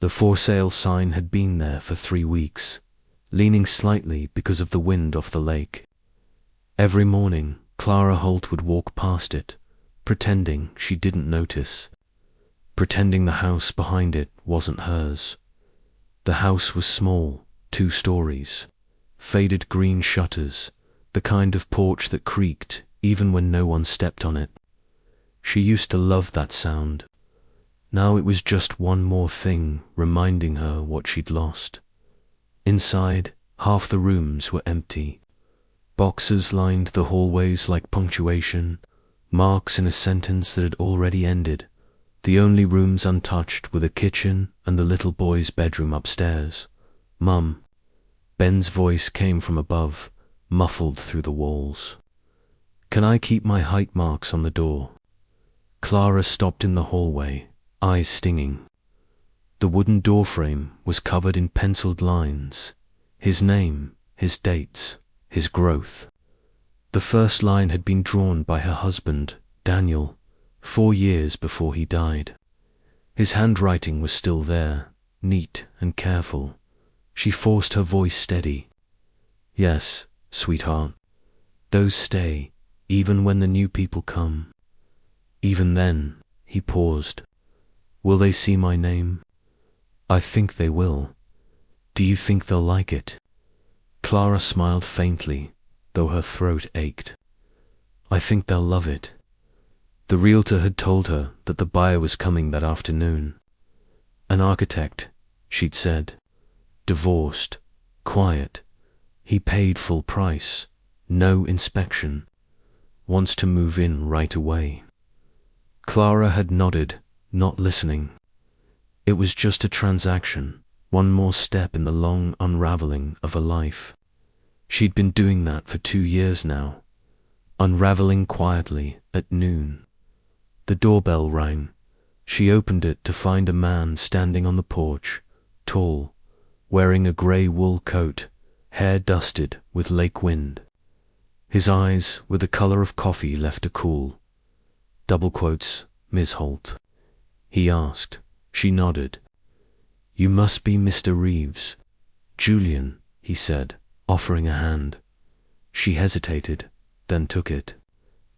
The for sale sign had been there for 3 weeks, leaning slightly because of the wind off the lake. Every morning, Clara Holt would walk past it, pretending she didn't notice, pretending the house behind it wasn't hers. The house was small, 2 stories, faded green shutters, the kind of porch that creaked even when no one stepped on it. She used to love that sound. Now it was just one more thing reminding her what she'd lost. Inside, half the rooms were empty. Boxes lined the hallways like punctuation, marks in a sentence that had already ended. The only rooms untouched were the kitchen and the little boy's bedroom upstairs. "Mum." Ben's voice came from above, muffled through the walls. "Can I keep my height marks on the door?" Clara stopped in the hallway, eyes stinging. The wooden doorframe was covered in penciled lines. His name, his dates, his growth. The first line had been drawn by her husband, Daniel, 4 years before he died. His handwriting was still there, neat and careful. She forced her voice steady. "Yes, sweetheart. Those stay, even when the new people come." "Even then," he paused. "Will they see my name?" "I think they will. Do you think they'll like it?" Clara smiled faintly, though her throat ached. "I think they'll love it." The realtor had told her that the buyer was coming that afternoon. "An architect," she'd said. "Divorced. Quiet. He paid full price. No inspection. Wants to move in right away." Clara had nodded, not listening. It was just a transaction, one more step in the long unraveling of a life. She'd been doing that for 2 years now, unraveling quietly at noon. The doorbell rang. She opened it to find a man standing on the porch, tall, wearing a grey wool coat, hair dusted with lake wind. His eyes were the colour of coffee left to cool. Double quotes, "Ms. Holt?" he asked. She nodded. "You must be Mr. Reeves." "Julian," he said, offering a hand. She hesitated, then took it.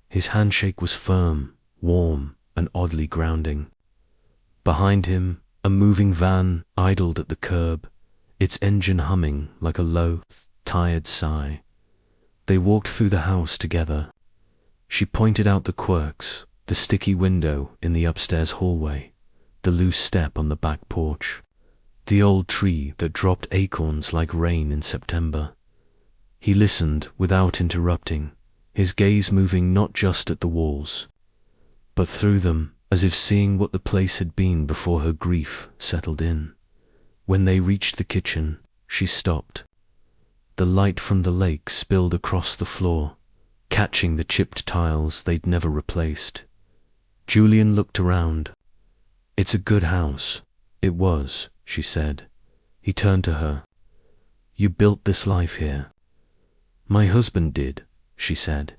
His handshake was firm, warm, and oddly grounding. Behind him, a moving van idled at the curb, its engine humming like a low, tired sigh. They walked through the house together. She pointed out the quirks, the sticky window in the upstairs hallway, the loose step on the back porch, the old tree that dropped acorns like rain in September. He listened without interrupting, his gaze moving not just at the walls, but through them, as if seeing what the place had been before her grief settled in. When they reached the kitchen, she stopped. The light from the lake spilled across the floor, catching the chipped tiles they'd never replaced. Julian looked around. "It's a good house." "It was," she said. He turned to her. "You built this life here." "My husband did," she said.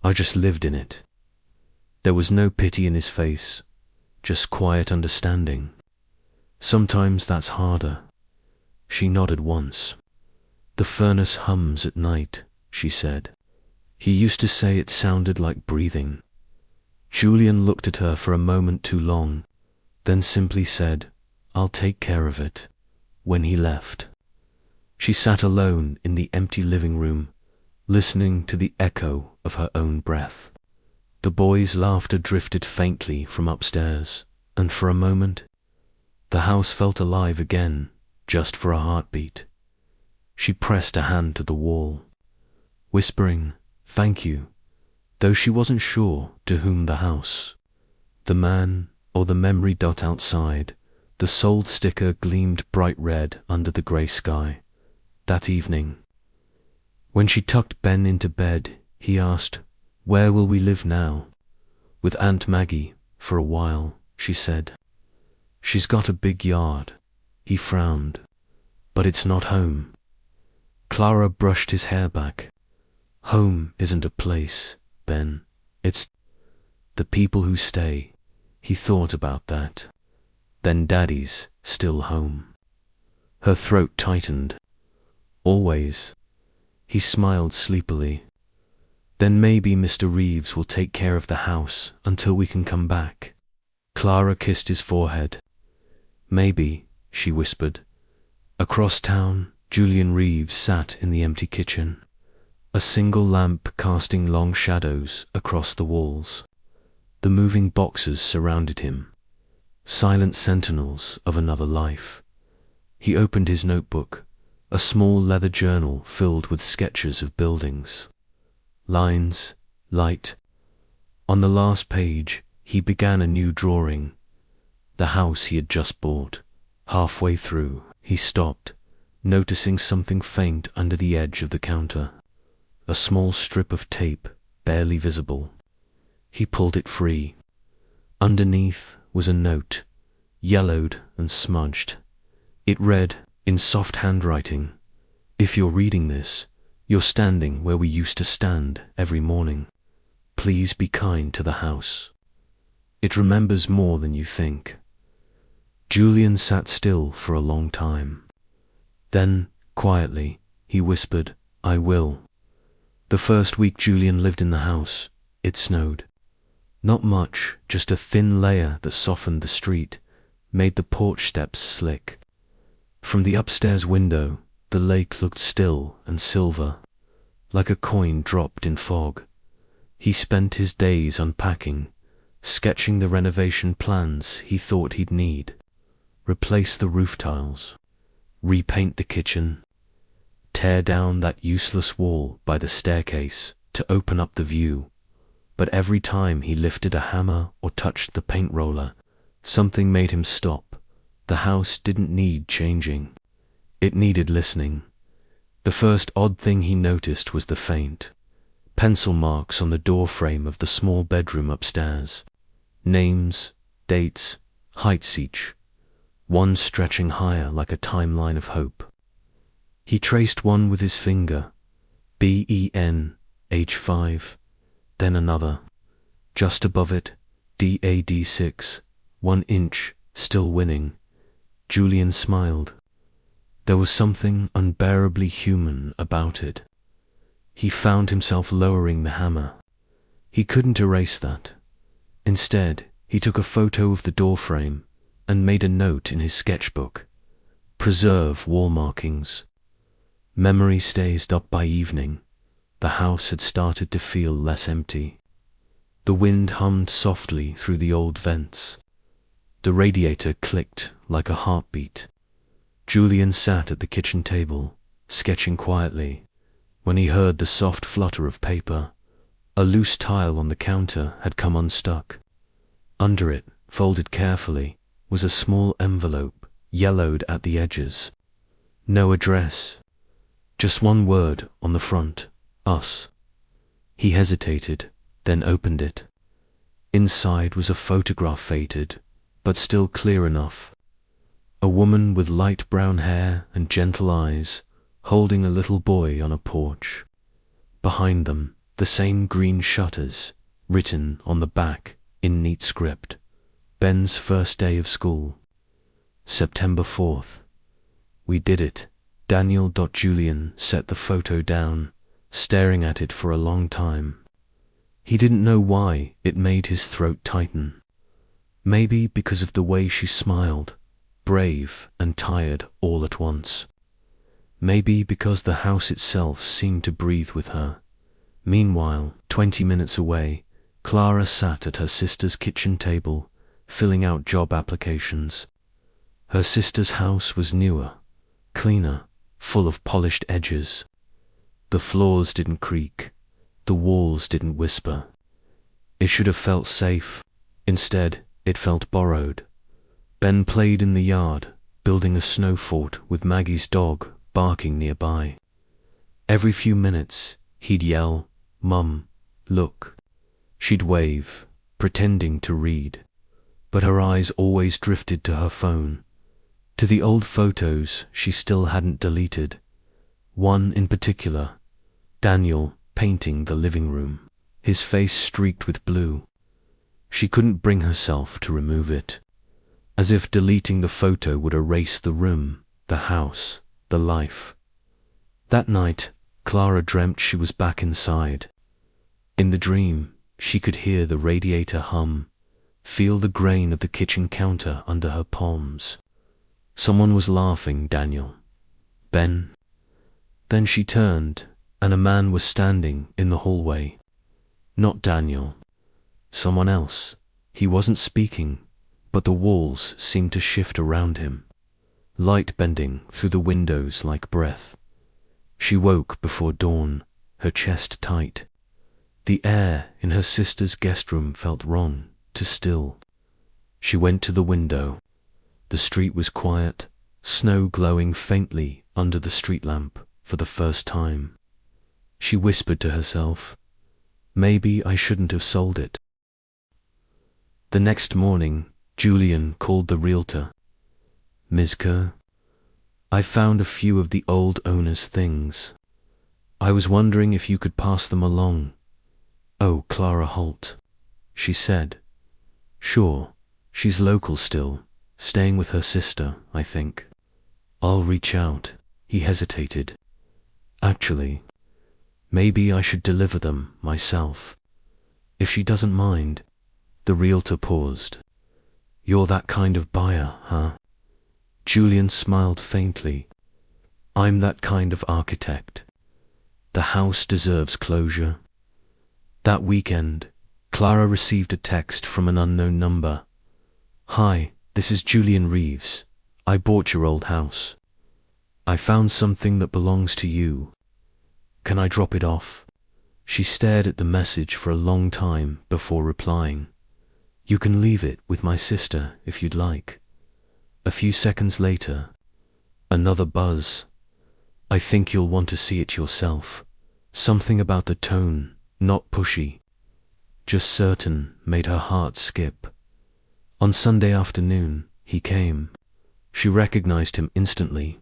"I just lived in it." There was no pity in his face, just quiet understanding. "Sometimes that's harder." She nodded once. "The furnace hums at night," she said. He used to say it sounded like breathing. Julian looked at her for a moment too long, then simply said, "I'll take care of it," when he left. She sat alone in the empty living room, listening to the echo of her own breath. The boys' laughter drifted faintly from upstairs, and for a moment, the house felt alive again, just for a heartbeat. She pressed a hand to the wall, whispering, "Thank you," though she wasn't sure to whom the house, the man, or the memory dot outside. The sold sticker gleamed bright red under the grey sky. That evening, when she tucked Ben into bed, he asked, "Where will we live now?" "With Aunt Maggie, for a while," she said. "She's got a big yard." He frowned. "But it's not home." Clara brushed his hair back. "Home isn't a place, Ben. It's the people who stay." He thought about that. Then Daddy's still home. Her throat tightened. Always. He smiled sleepily. Then maybe Mr. Reeves will take care of the house until we can come back. Clara kissed his forehead. Maybe, she whispered. Across town, Julian Reeves sat in the empty kitchen, a single lamp casting long shadows across the walls. The moving boxes surrounded him, silent sentinels of another life. He opened his notebook, a small leather journal filled with sketches of buildings. Lines, light. On the last page, he began a new drawing. The house he had just bought. Halfway through, he stopped, noticing something faint under the edge of the counter. A small strip of tape, barely visible. He pulled it free. Underneath was a note, yellowed and smudged. It read, in soft handwriting, "If you're reading this, you're standing where we used to stand every morning. Please be kind to the house. It remembers more than you think." Julian sat still for a long time. Then, quietly, he whispered, "I will." The first week Julian lived in the house, it snowed. Not much, just a thin layer that softened the street, made the porch steps slick. From the upstairs window, the lake looked still and silver, like a coin dropped in fog. He spent his days unpacking, sketching the renovation plans he thought he'd need. Replace the roof tiles, repaint the kitchen, tear down that useless wall by the staircase to open up the view. But every time he lifted a hammer or touched the paint roller, something made him stop. The house didn't need changing. It needed listening. The first odd thing he noticed was the faint pencil marks on the door frame of the small bedroom upstairs. Names, dates, heights each, one stretching higher like a timeline of hope. He traced one with his finger, BEN, age 5, then another. Just above it, DAD 6, 1 inch, still winning. Julian smiled. There was something unbearably human about it. He found himself lowering the hammer. He couldn't erase that. Instead, he took a photo of the doorframe and made a note in his sketchbook. Preserve wall markings. Memory stays up by evening. The house had started to feel less empty. The wind hummed softly through the old vents. The radiator clicked like a heartbeat. Julian sat at the kitchen table, sketching quietly, when he heard the soft flutter of paper. A loose tile on the counter had come unstuck. Under it, folded carefully, was a small envelope, yellowed at the edges. No address. Just one word on the front, us. He hesitated, then opened it. Inside was a photograph faded, but still clear enough. A woman with light brown hair and gentle eyes, holding a little boy on a porch. Behind them, the same green shutters, written on the back in neat script. Ben's first day of school. September 4th. We did it. Julian set the photo down, staring at it for a long time. He didn't know why it made his throat tighten. Maybe because of the way she smiled, brave and tired all at once. Maybe because the house itself seemed to breathe with her. Meanwhile, 20 minutes away, Clara sat at her sister's kitchen table, filling out job applications. Her sister's house was newer, cleaner, full of polished edges. The floors didn't creak, the walls didn't whisper. It should have felt safe. Instead, it felt borrowed. Ben played in the yard, building a snow fort with Maggie's dog barking nearby. Every few minutes, he'd yell, "Mum, look." She'd wave, pretending to read, but her eyes always drifted to her phone, to the old photos she still hadn't deleted. One in particular, Daniel painting the living room, his face streaked with blue. She couldn't bring herself to remove it. as if deleting the photo would erase the room, the house, the life. That night, Clara dreamt she was back inside. In the dream, she could hear the radiator hum, feel the grain of the kitchen counter under her palms. Someone was laughing, Daniel. Ben. Then she turned, and a man was standing in the hallway. Not Daniel. Someone else. He wasn't speaking, but the walls seemed to shift around him, light bending through the windows like breath. She woke before dawn, her chest tight. The air in her sister's guest room felt wrong, too still. She went to the window. The street was quiet, snow glowing faintly under the street lamp for the first time. She whispered to herself, maybe I shouldn't have sold it. The next morning, Julian called the realtor. Ms. Kerr, I found a few of the old owner's things. I was wondering if you could pass them along. Oh, Clara Holt, she said. Sure, she's local still, staying with her sister, I think. I'll reach out. He hesitated. Actually, maybe I should deliver them myself. If she doesn't mind. The realtor paused. You're that kind of buyer, huh? Julian smiled faintly. I'm that kind of architect. The house deserves closure. That weekend, Clara received a text from an unknown number. Hi, this is Julian Reeves. I bought your old house. I found something that belongs to you. Can I drop it off? She stared at the message for a long time before replying. You can leave it with my sister if you'd like. A few seconds later, another buzz. I think you'll want to see it yourself. Something about the tone, not pushy, just certain, made her heart skip. On Sunday afternoon, he came. She recognized him instantly.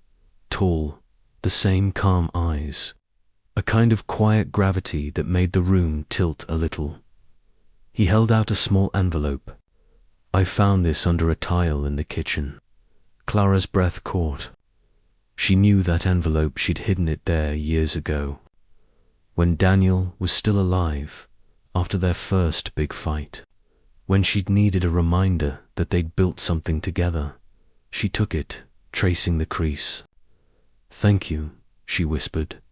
Tall, the same calm eyes. A kind of quiet gravity that made the room tilt a little. He held out a small envelope. I found this under a tile in the kitchen. Clara's breath caught. She knew that envelope, she'd hidden it there years ago, when Daniel was still alive, after their first big fight. When she'd needed a reminder that they'd built something together. She took it, tracing the crease. Thank you, she whispered.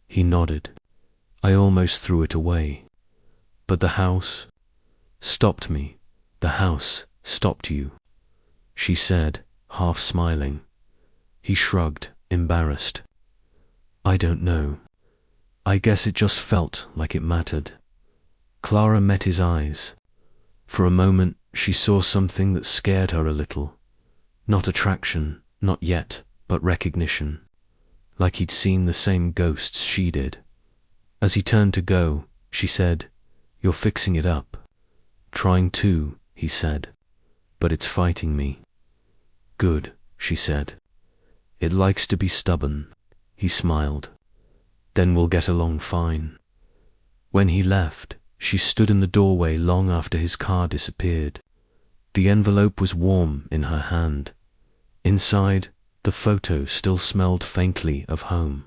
He nodded. I almost threw it away. But the house stopped me. The house stopped you, she said, half smiling. He shrugged, embarrassed. I don't know. I guess it just felt like it mattered. Clara met his eyes. For a moment, she saw something that scared her a little. Not attraction, not yet, but recognition. Like he'd seen the same ghosts she did. As he turned to go, she said, You're fixing it up. Trying to, he said. But it's fighting me. Good, she said. It likes to be stubborn. He smiled. Then we'll get along fine. When he left, she stood in the doorway long after his car disappeared. The envelope was warm in her hand. Inside, the photo still smelled faintly of home.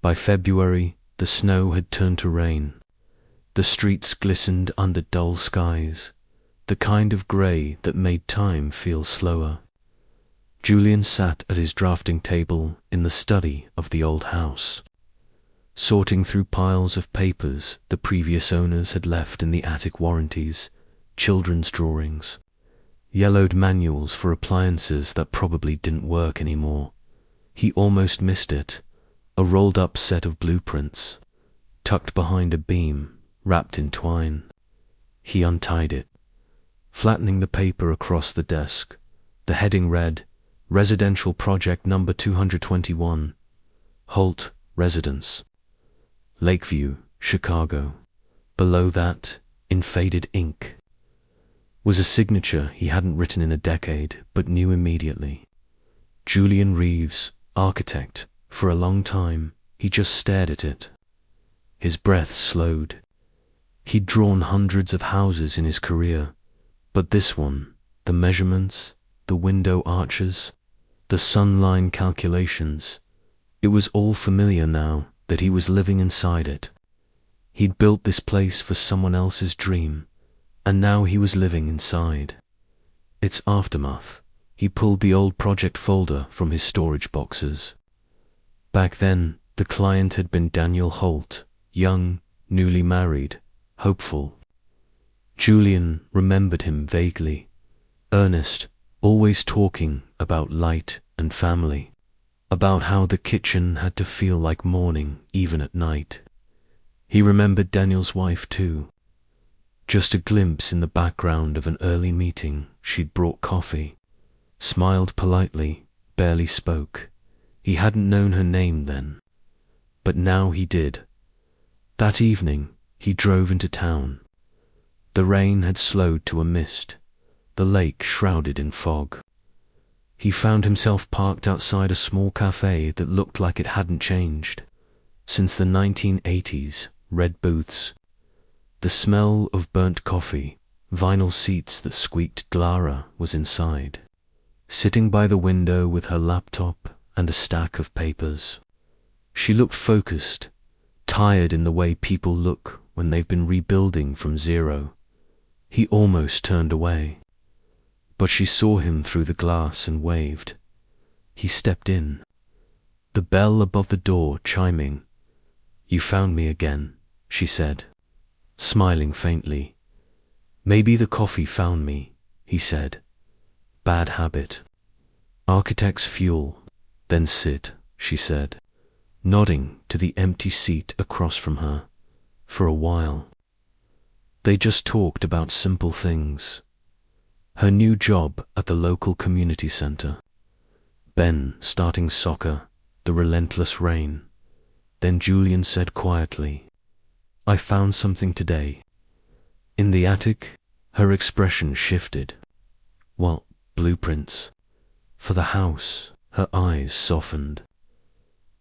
By February, the snow had turned to rain. The streets glistened under dull skies, the kind of grey that made time feel slower. Julian sat at his drafting table in the study of the old house, sorting through piles of papers the previous owners had left in the attic warranties, children's drawings, yellowed manuals for appliances that probably didn't work anymore. He almost missed it, a rolled-up set of blueprints, tucked behind a beam, wrapped in twine. He untied it, flattening the paper across the desk. The heading read, Residential Project Number 221, Holt Residence, Lakeview, Chicago. Below that, in faded ink, was a signature he hadn't written in a decade, but knew immediately. Julian Reeves, architect. For a long time, he just stared at it. His breath slowed. He'd drawn hundreds of houses in his career, but this one, The measurements, the window arches, the sunline calculations. It was all familiar now that he was living inside it. He'd built this place for someone else's dream, and now he was living inside its aftermath. He pulled the old project folder from his storage boxes. Back then, the client had been Daniel Holt, young, newly married, hopeful. Julian remembered him vaguely. Earnest, always talking about light and family, about how the kitchen had to feel like morning even at night. He remembered Daniel's wife too. Just a glimpse in the background of an early meeting. She'd brought coffee, smiled politely, barely spoke. He hadn't known her name then, but now he did. That evening, he drove into town. The rain had slowed to a mist, the lake shrouded in fog. He found himself parked outside a small cafe that looked like it hadn't changed since the 1980s. Red booths, the smell of burnt coffee, vinyl seats that squeaked. Clara was inside, sitting by the window with her laptop and a stack of papers. She looked focused, tired in the way people look when they've been rebuilding from zero. He almost turned away, but she saw him through the glass and waved. He stepped in, the bell above the door chiming. "You found me again," she said, smiling faintly. "Maybe the coffee found me," he said. "Bad habit. Architect's fuel." "Then sit," she said, nodding to the empty seat across from her. For a while, they just talked about simple things. Her new job at the local community center, Ben starting soccer, the relentless rain. Then Julian said quietly, "I found something today." In the attic, her expression shifted. "What, blueprints? For the house?" Her eyes softened.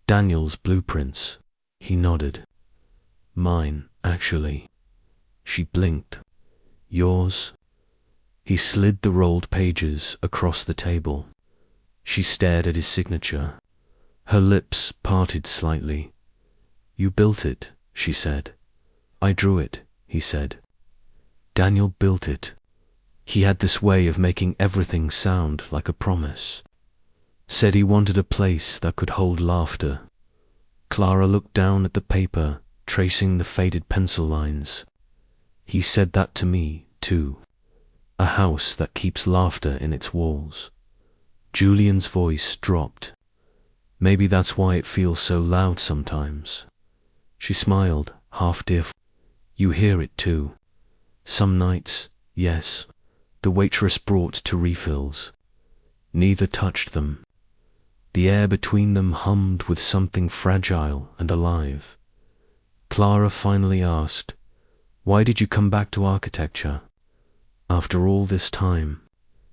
"Daniel's blueprints," he nodded. "Mine, actually." She blinked. "Yours?" He slid the rolled pages across the table. She stared at his signature. Her lips parted slightly. "You built it," she said. "I drew it," he said. Daniel built it. He had this way of making everything sound like a promise. Said he wanted a place that could hold laughter. Clara looked down at the paper, tracing the faded pencil lines. "He said that to me, too. A house that keeps laughter in its walls." Julian's voice dropped. "Maybe that's why it feels so loud sometimes." She smiled, half deaf. "You hear it too." "Some nights, yes." The waitress brought to refills. Neither touched them. The air between them hummed with something fragile and alive. Clara finally asked, "Why did you come back to architecture?" "After all this time?"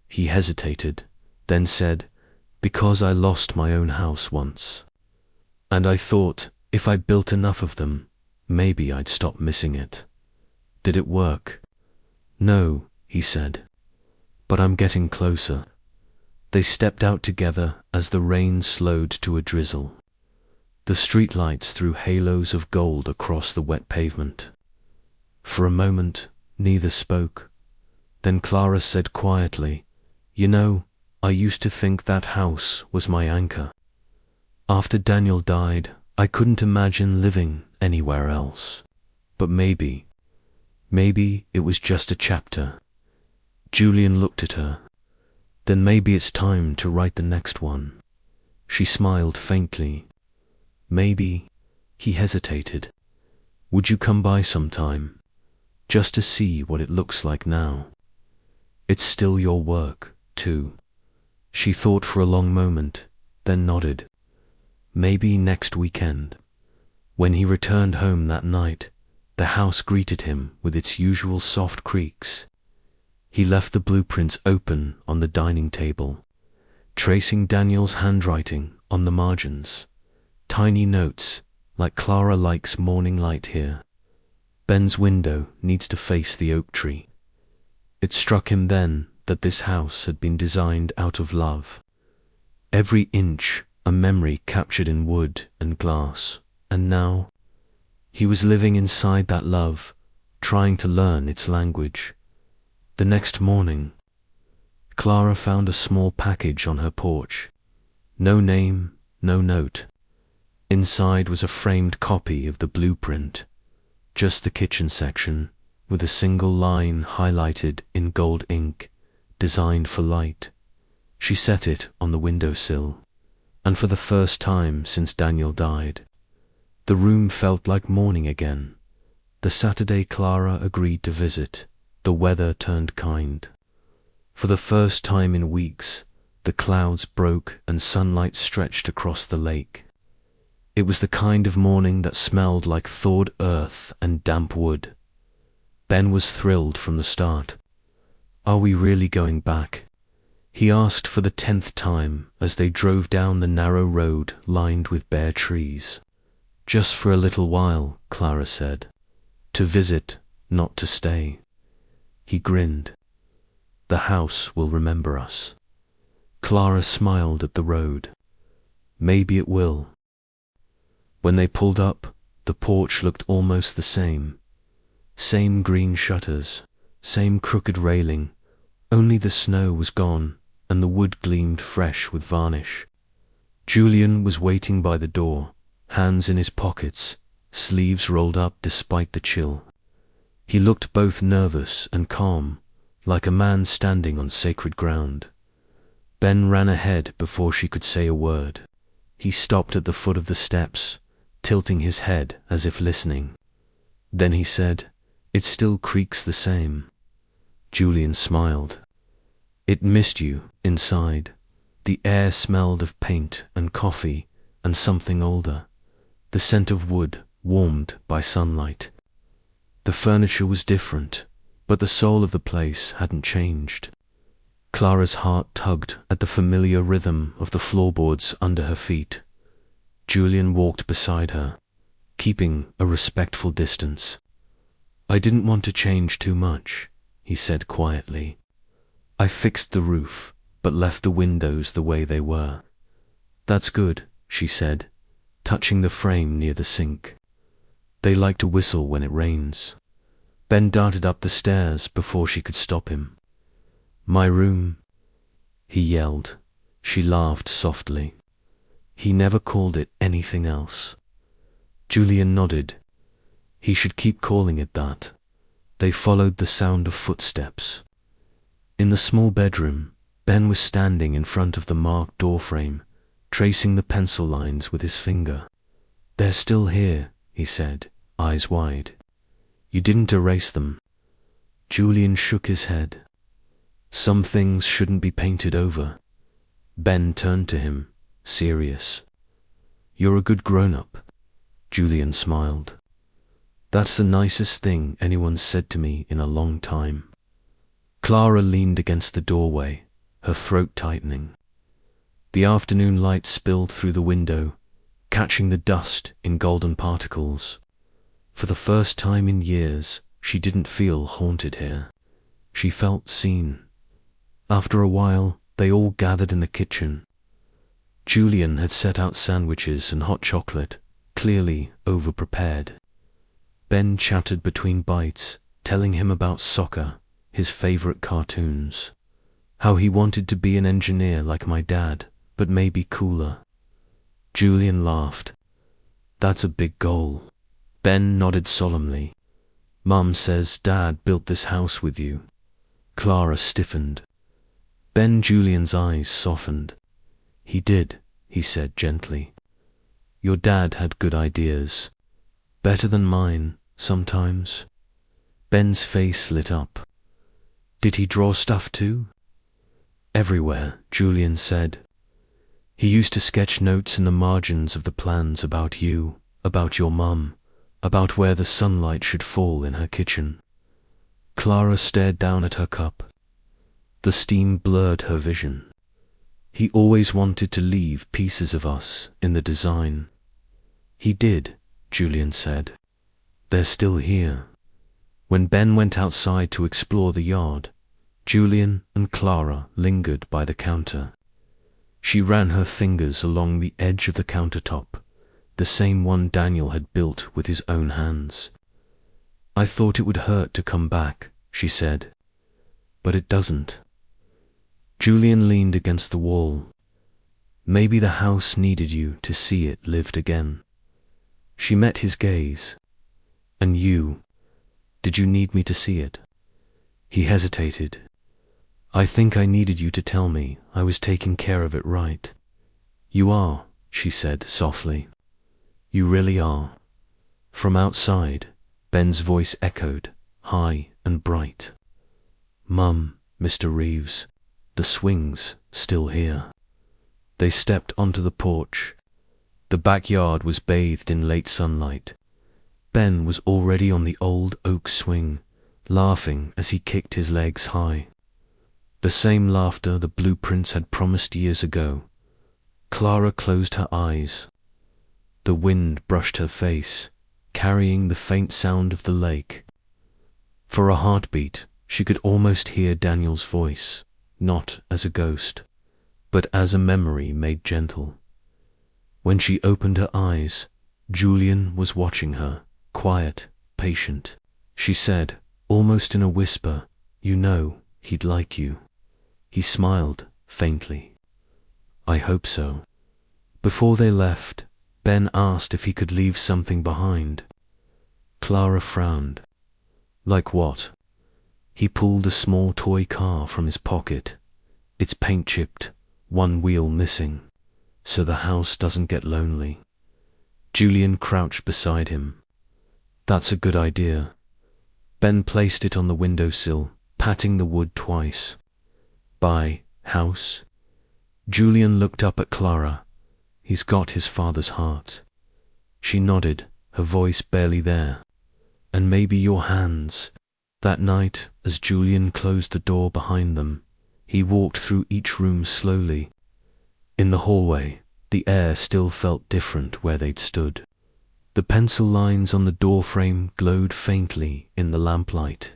He hesitated, then said, "Because I lost my own house once. And I thought, if I built enough of them, maybe I'd stop missing it." "Did it work?" "No," he said, "but I'm getting closer." They stepped out together as the rain slowed to a drizzle. The streetlights threw halos of gold across the wet pavement. For a moment, neither spoke. Then Clara said quietly, "You know, I used to think that house was my anchor. After Daniel died, I couldn't imagine living anywhere else. But maybe it was just a chapter." Julian looked at her. "Then maybe it's time to write the next one." She smiled faintly. "Maybe." He hesitated. "Would you come by sometime? Just to see what it looks like now? It's still your work, too." She thought for a long moment, then nodded. "Maybe next weekend." When he returned home that night, the house greeted him with its usual soft creaks. He left the blueprints open on the dining table, tracing Daniel's handwriting on the margins. Tiny notes, like "Clara likes morning light here. Ben's window needs to face the oak tree." It struck him then that this house had been designed out of love. Every inch a memory captured in wood and glass, and now he was living inside that love, trying to learn its language. The next morning, Clara found a small package on her porch. No name, no note. Inside was a framed copy of the blueprint, just the kitchen section, with a single line highlighted in gold ink, designed for light. She set it on the windowsill, and for the first time since Daniel died, the room felt like morning again. The Saturday Clara agreed to visit, the weather turned kind. For the first time in weeks, the clouds broke and sunlight stretched across the lake. It was the kind of morning that smelled like thawed earth and damp wood. Ben was thrilled from the start. "Are we really going back?" he asked for the 10th time as they drove down the narrow road lined with bare trees. "Just for a little while," Clara said. "To visit, not to stay." He grinned. "The house will remember us." Clara smiled at the road. "Maybe it will." When they pulled up, the porch looked almost the same. Same green shutters, same crooked railing, only the snow was gone and the wood gleamed fresh with varnish. Julian was waiting by the door, hands in his pockets, sleeves rolled up despite the chill. He looked both nervous and calm, like a man standing on sacred ground. Ben ran ahead before she could say a word. He stopped at the foot of the steps, tilting his head as if listening. Then he said, "It still creaks the same." Julian smiled. "It missed you inside." The air smelled of paint and coffee and something older, the scent of wood warmed by sunlight. The furniture was different, but the soul of the place hadn't changed. Clara's heart tugged at the familiar rhythm of the floorboards under her feet. Julian walked beside her, keeping a respectful distance. "I didn't want to change too much," he said quietly. "I fixed the roof, but left the windows the way they were." "That's good," she said, touching the frame near the sink. "They like to whistle when it rains." Ben darted up the stairs before she could stop him. "My room," he yelled. She laughed softly. He never called it anything else. Julian nodded. He should keep calling it that. They followed the sound of footsteps. In the small bedroom, Ben was standing in front of the marked doorframe, tracing the pencil lines with his finger. "They're still here," he said, eyes wide. "You didn't erase them." Julian shook his head. "Some things shouldn't be painted over." Ben turned to him, serious. "You're a good grown-up." Julian smiled. "That's the nicest thing anyone's said to me in a long time." Clara leaned against the doorway, her throat tightening. The afternoon light spilled through the window, catching the dust in golden particles. For the first time in years, she didn't feel haunted here. She felt seen. After a while, they all gathered in the kitchen. Julian had set out sandwiches and hot chocolate, clearly over-prepared. Ben chattered between bites, telling him about soccer, his favorite cartoons, how he wanted to be an engineer like my dad, but maybe cooler. Julian laughed. "That's a big goal." Ben nodded solemnly. "Mum says Dad built this house with you." Clara stiffened. Julian's eyes softened. "He did," he said gently. "Your dad had good ideas. Better than mine, sometimes." Ben's face lit up. "Did he draw stuff too?" "Everywhere," Julian said. "He used to sketch notes in the margins of the plans about you, about your mum, about where the sunlight should fall in her kitchen." Clara stared down at her cup. The steam blurred her vision. "He always wanted to leave pieces of us in the design." "He did," Julian said. "They're still here." When Ben went outside to explore the yard, Julian and Clara lingered by the counter. She ran her fingers along the edge of the countertop, the same one Daniel had built with his own hands. "I thought it would hurt to come back," she said. "But it doesn't." Julian leaned against the wall. "Maybe the house needed you to see it lived again." She met his gaze. "And you, did you need me to see it?" He hesitated. "I think I needed you to tell me I was taking care of it right." "You are," she said softly. "You really are." From outside, Ben's voice echoed, high and bright. "Mum, Mr. Reeves, the swing's still here." They stepped onto the porch. The backyard was bathed in late sunlight. Ben was already on the old oak swing, laughing as he kicked his legs high. The same laughter the blueprints had promised years ago. Clara closed her eyes. The wind brushed her face, carrying the faint sound of the lake. For a heartbeat, she could almost hear Daniel's voice, not as a ghost, but as a memory made gentle. When she opened her eyes, Julian was watching her, quiet, patient. She said, almost in a whisper, "You know, he'd like you." He smiled, faintly. "I hope so." Before they left, Ben asked if he could leave something behind. Clara frowned. "Like what?" He pulled a small toy car from his pocket. "It's paint-chipped, one wheel missing, so the house doesn't get lonely." Julian crouched beside him. "That's a good idea." Ben placed it on the windowsill, patting the wood twice. "Buy house?" Julian looked up at Clara. "He's got his father's heart." She nodded, her voice barely there. "And maybe your hands." That night, as Julian closed the door behind them, he walked through each room slowly. In the hallway, the air still felt different where they'd stood. The pencil lines on the doorframe glowed faintly in the lamplight.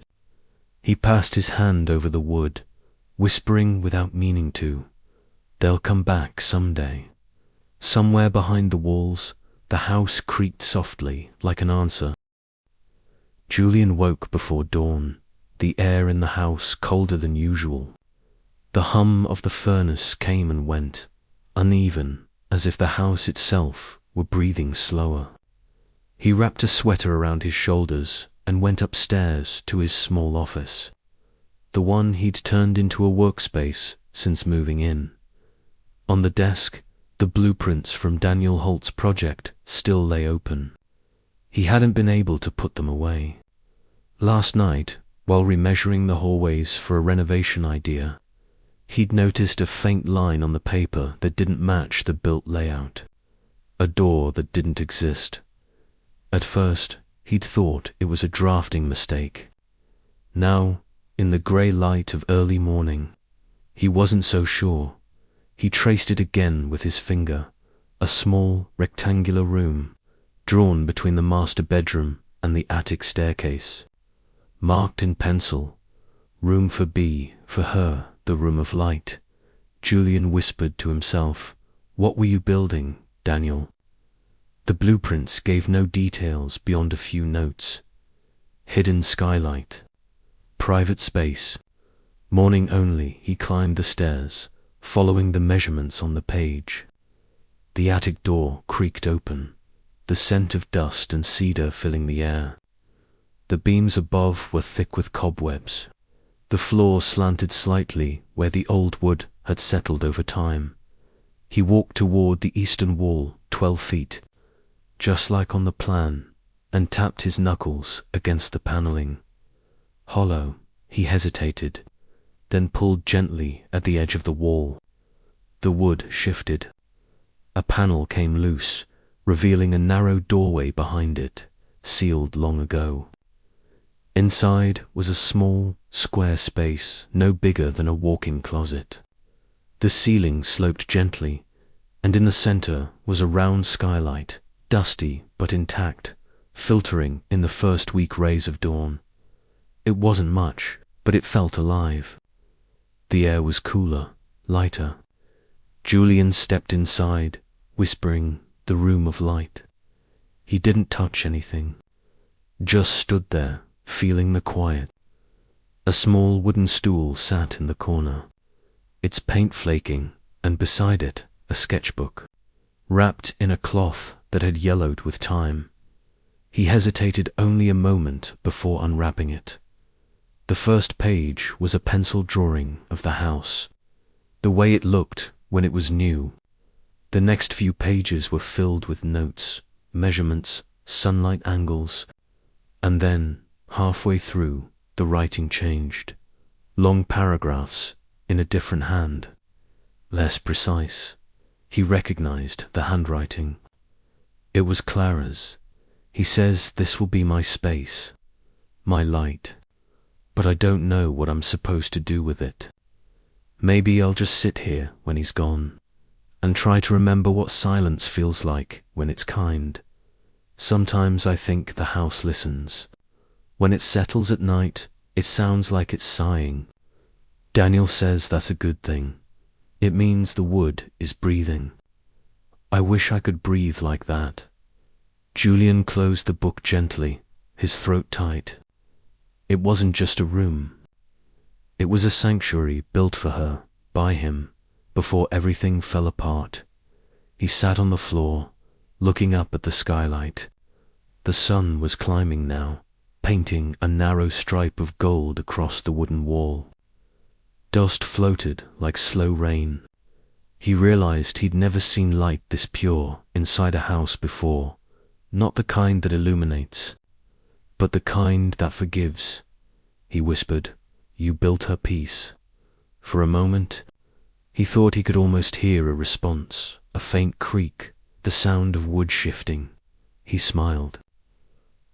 He passed his hand over the wood, whispering without meaning to, "They'll come back someday." Somewhere behind the walls, the house creaked softly like an answer. Julian woke before dawn, the air in the house colder than usual. The hum of the furnace came and went, uneven, as if the house itself were breathing slower. He wrapped a sweater around his shoulders and went upstairs to his small office, the one he'd turned into a workspace since moving in. On the desk, the blueprints from Daniel Holt's project still lay open. He hadn't been able to put them away. Last night, while remeasuring the hallways for a renovation idea, he'd noticed a faint line on the paper that didn't match the built layout. A door that didn't exist. At first, he'd thought it was a drafting mistake. Now, in the grey light of early morning, he wasn't so sure. He traced it again with his finger, a small, rectangular room, drawn between the master bedroom and the attic staircase. Marked in pencil, "Room for B, for her, the room of light." Julian whispered to himself, "What were you building, Daniel?" The blueprints gave no details beyond a few notes. Hidden skylight. Private space. Morning only, he climbed the stairs, following the measurements on the page. The attic door creaked open, the scent of dust and cedar filling the air. The beams above were thick with cobwebs. The floor slanted slightly where the old wood had settled over time. He walked toward the eastern wall, 12 feet, just like on the plan, and tapped his knuckles against the paneling. Hollow, he hesitated, then pulled gently at the edge of the wall. The wood shifted. A panel came loose, revealing a narrow doorway behind it, sealed long ago. Inside was a small, square space, no bigger than a walk-in closet. The ceiling sloped gently, and in the center was a round skylight, dusty but intact, filtering in the first weak rays of dawn. It wasn't much, but it felt alive. The air was cooler, lighter. Julian stepped inside, whispering, "The room of light." He didn't touch anything, just stood there, feeling the quiet. A small wooden stool sat in the corner, its paint flaking, and beside it, a sketchbook, wrapped in a cloth that had yellowed with time. He hesitated only a moment before unwrapping it. The first page was a pencil drawing of the house, the way it looked when it was new. The next few pages were filled with notes, measurements, sunlight angles, and then, halfway through, the writing changed. Long paragraphs in a different hand, less precise. He recognized the handwriting. It was Clara's. He says this will be my space, my light, but I don't know what I'm supposed to do with it. Maybe I'll just sit here when he's gone and try to remember what silence feels like when it's kind. Sometimes I think the house listens. When it settles at night, it sounds like it's sighing. Daniel says that's a good thing. It means the wood is breathing. I wish I could breathe like that. Julian closed the book gently, his throat tight. It wasn't just a room. It was a sanctuary built for her, by him, before everything fell apart. He sat on the floor, looking up at the skylight. The sun was climbing now, painting a narrow stripe of gold across the wooden wall. Dust floated like slow rain. He realized he'd never seen light this pure inside a house before, not the kind that illuminates, but the kind that forgives. He whispered, "You built her peace." For a moment, he thought he could almost hear a response, a faint creak, the sound of wood shifting. He smiled.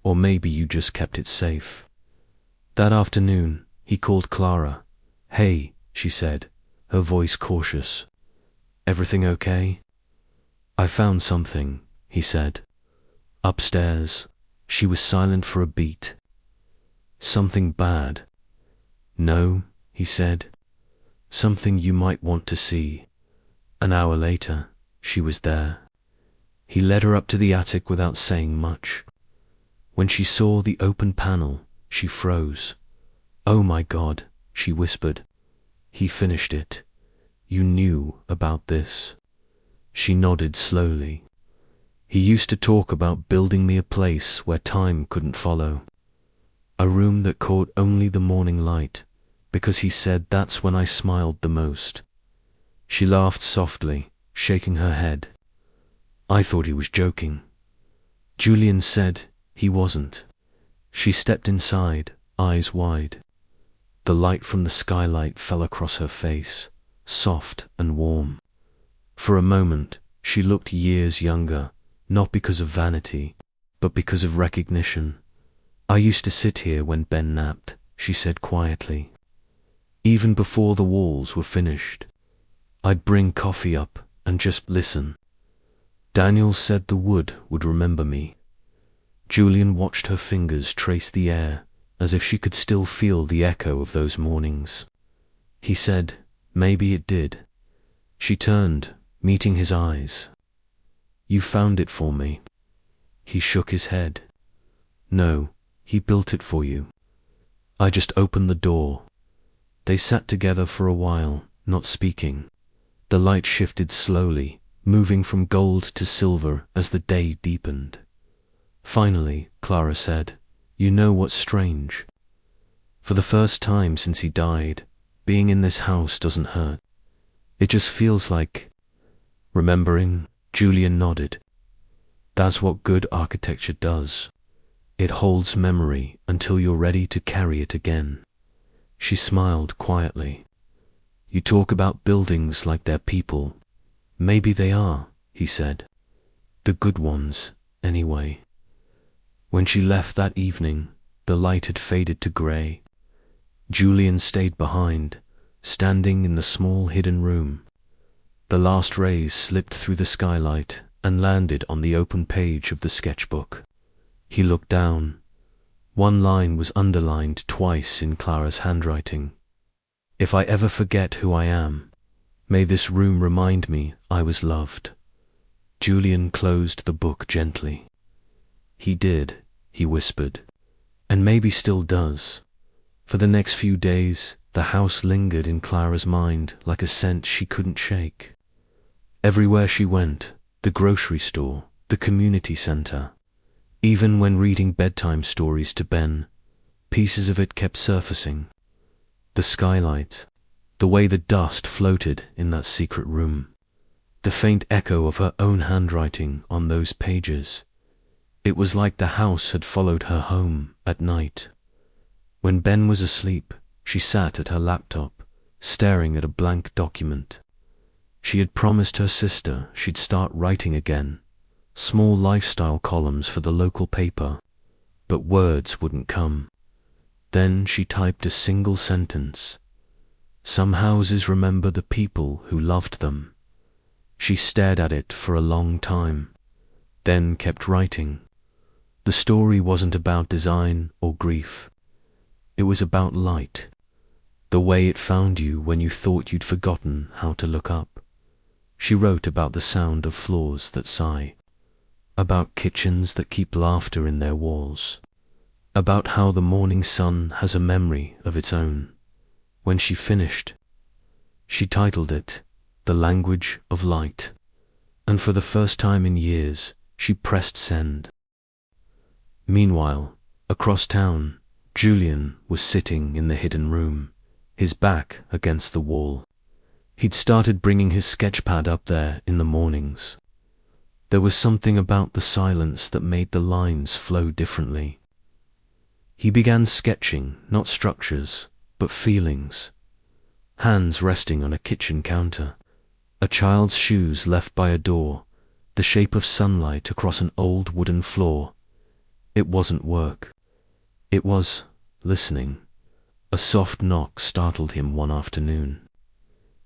"Or maybe you just kept it safe." That afternoon, he called Clara. "Hey," she said, her voice cautious. "Everything okay?" "I found something," he said. Upstairs. She was silent for a beat. "Something bad?" "No," he said. "Something you might want to see." An hour later, she was there. He led her up to the attic without saying much. When she saw the open panel, she froze. "Oh my God," she whispered. He finished it. "You knew about this?" She nodded slowly. "He used to talk about building me a place where time couldn't follow. A room that caught only the morning light, because he said that's when I smiled the most." She laughed softly, shaking her head. "I thought he was joking." Julian said he wasn't. She stepped inside, eyes wide. The light from the skylight fell across her face, soft and warm. For a moment, she looked years younger, not because of vanity, but because of recognition. "I used to sit here when Ben napped," she said quietly. "Even before the walls were finished. I'd bring coffee up and just listen. Daniel said the wood would remember me." Julian watched her fingers trace the air, as if she could still feel the echo of those mornings. He said, "Maybe it did." She turned, meeting his eyes. "You found it for me." He shook his head. "No, he built it for you. I just opened the door." They sat together for a while, not speaking. The light shifted slowly, moving from gold to silver as the day deepened. Finally, Clara said, "You know what's strange? For the first time since he died, being in this house doesn't hurt. It just feels like..." "Remembering?" Julian nodded. "That's what good architecture does. It holds memory until you're ready to carry it again." She smiled quietly. "You talk about buildings like they're people. Maybe they are," he said. "The good ones, anyway." When she left that evening, the light had faded to grey. Julian stayed behind, standing in the small hidden room. The last rays slipped through the skylight and landed on the open page of the sketchbook. He looked down. One line was underlined twice in Clara's handwriting. If I ever forget who I am, may this room remind me I was loved. Julian closed the book gently. He did, he whispered, and maybe still does. For the next few days, the house lingered in Clara's mind like a scent she couldn't shake. Everywhere she went, the grocery store, the community center, even when reading bedtime stories to Ben, pieces of it kept surfacing. The skylight, the way the dust floated in that secret room, the faint echo of her own handwriting on those pages. It was like the house had followed her home at night. When Ben was asleep, she sat at her laptop, staring at a blank document. She had promised her sister she'd start writing again, small lifestyle columns for the local paper, but words wouldn't come. Then she typed a single sentence. Some houses remember the people who loved them. She stared at it for a long time, then kept writing. The story wasn't about design or grief. It was about light, the way it found you when you thought you'd forgotten how to look up. She wrote about the sound of floors that sigh, about kitchens that keep laughter in their walls, about how the morning sun has a memory of its own. When she finished, she titled it The Language of Light, and for the first time in years, she pressed send. Meanwhile, across town, Julian was sitting in the hidden room, his back against the wall. He'd started bringing his sketchpad up there in the mornings. There was something about the silence that made the lines flow differently. He began sketching, not structures, but feelings. Hands resting on a kitchen counter, a child's shoes left by a door, the shape of sunlight across an old wooden floor. It wasn't work. It was listening. A soft knock startled him one afternoon.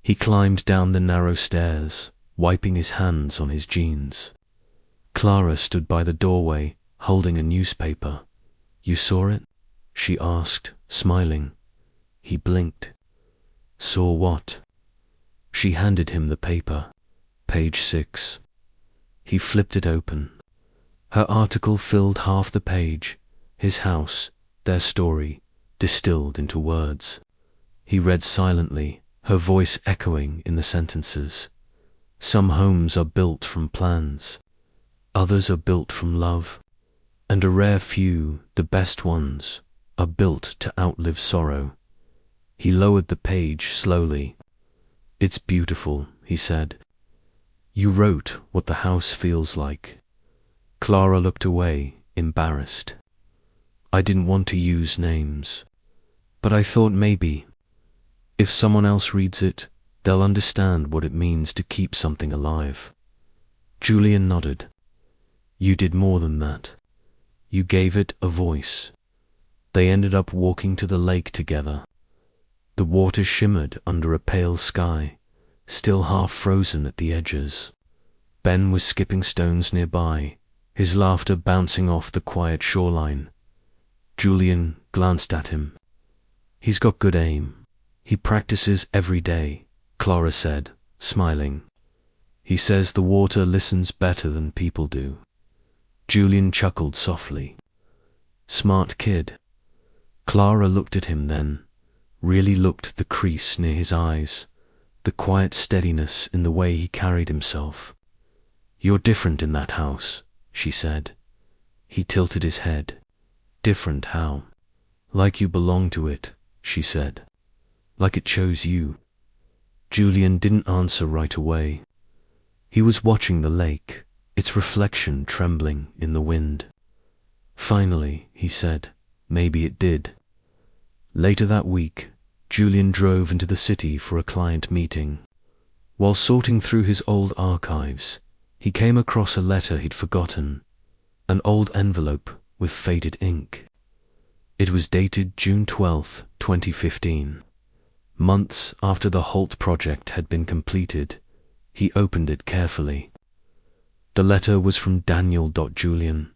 He climbed down the narrow stairs, wiping his hands on his jeans. Clara stood by the doorway, holding a newspaper. "You saw it?" she asked, smiling. He blinked. "Saw what?" She handed him the paper. Page 6. He flipped it open. Her article filled half the page. His house, their story, distilled into words. He read silently, her voice echoing in the sentences. Some homes are built from plans. Others are built from love. And a rare few, the best ones, are built to outlive sorrow. He lowered the page slowly. "It's beautiful," he said. "You wrote what the house feels like." Clara looked away, embarrassed. "I didn't want to use names, but I thought maybe, if someone else reads it, they'll understand what it means to keep something alive." Julian nodded. "You did more than that. You gave it a voice." They ended up walking to the lake together. The water shimmered under a pale sky, still half frozen at the edges. Ben was skipping stones nearby, his laughter bouncing off the quiet shoreline. Julian glanced at him. "He's got good aim. He practices every day," Clara said, smiling. "He says the water listens better than people do." Julian chuckled softly. "Smart kid." Clara looked at him then, really looked at the crease near his eyes, the quiet steadiness in the way he carried himself. "You're different in that house," she said. He tilted his head. "Different how?" "Like you belong to it," she said. "Like it chose you." Julian didn't answer right away. He was watching the lake, its reflection trembling in the wind. Finally, he said, "Maybe it did." Later that week, Julian drove into the city for a client meeting. While sorting through his old archives, he came across a letter he'd forgotten, an old envelope with faded ink. It was dated June 12, 2015. Months after the Holt project had been completed, he opened it carefully. The letter was from Daniel.Julian.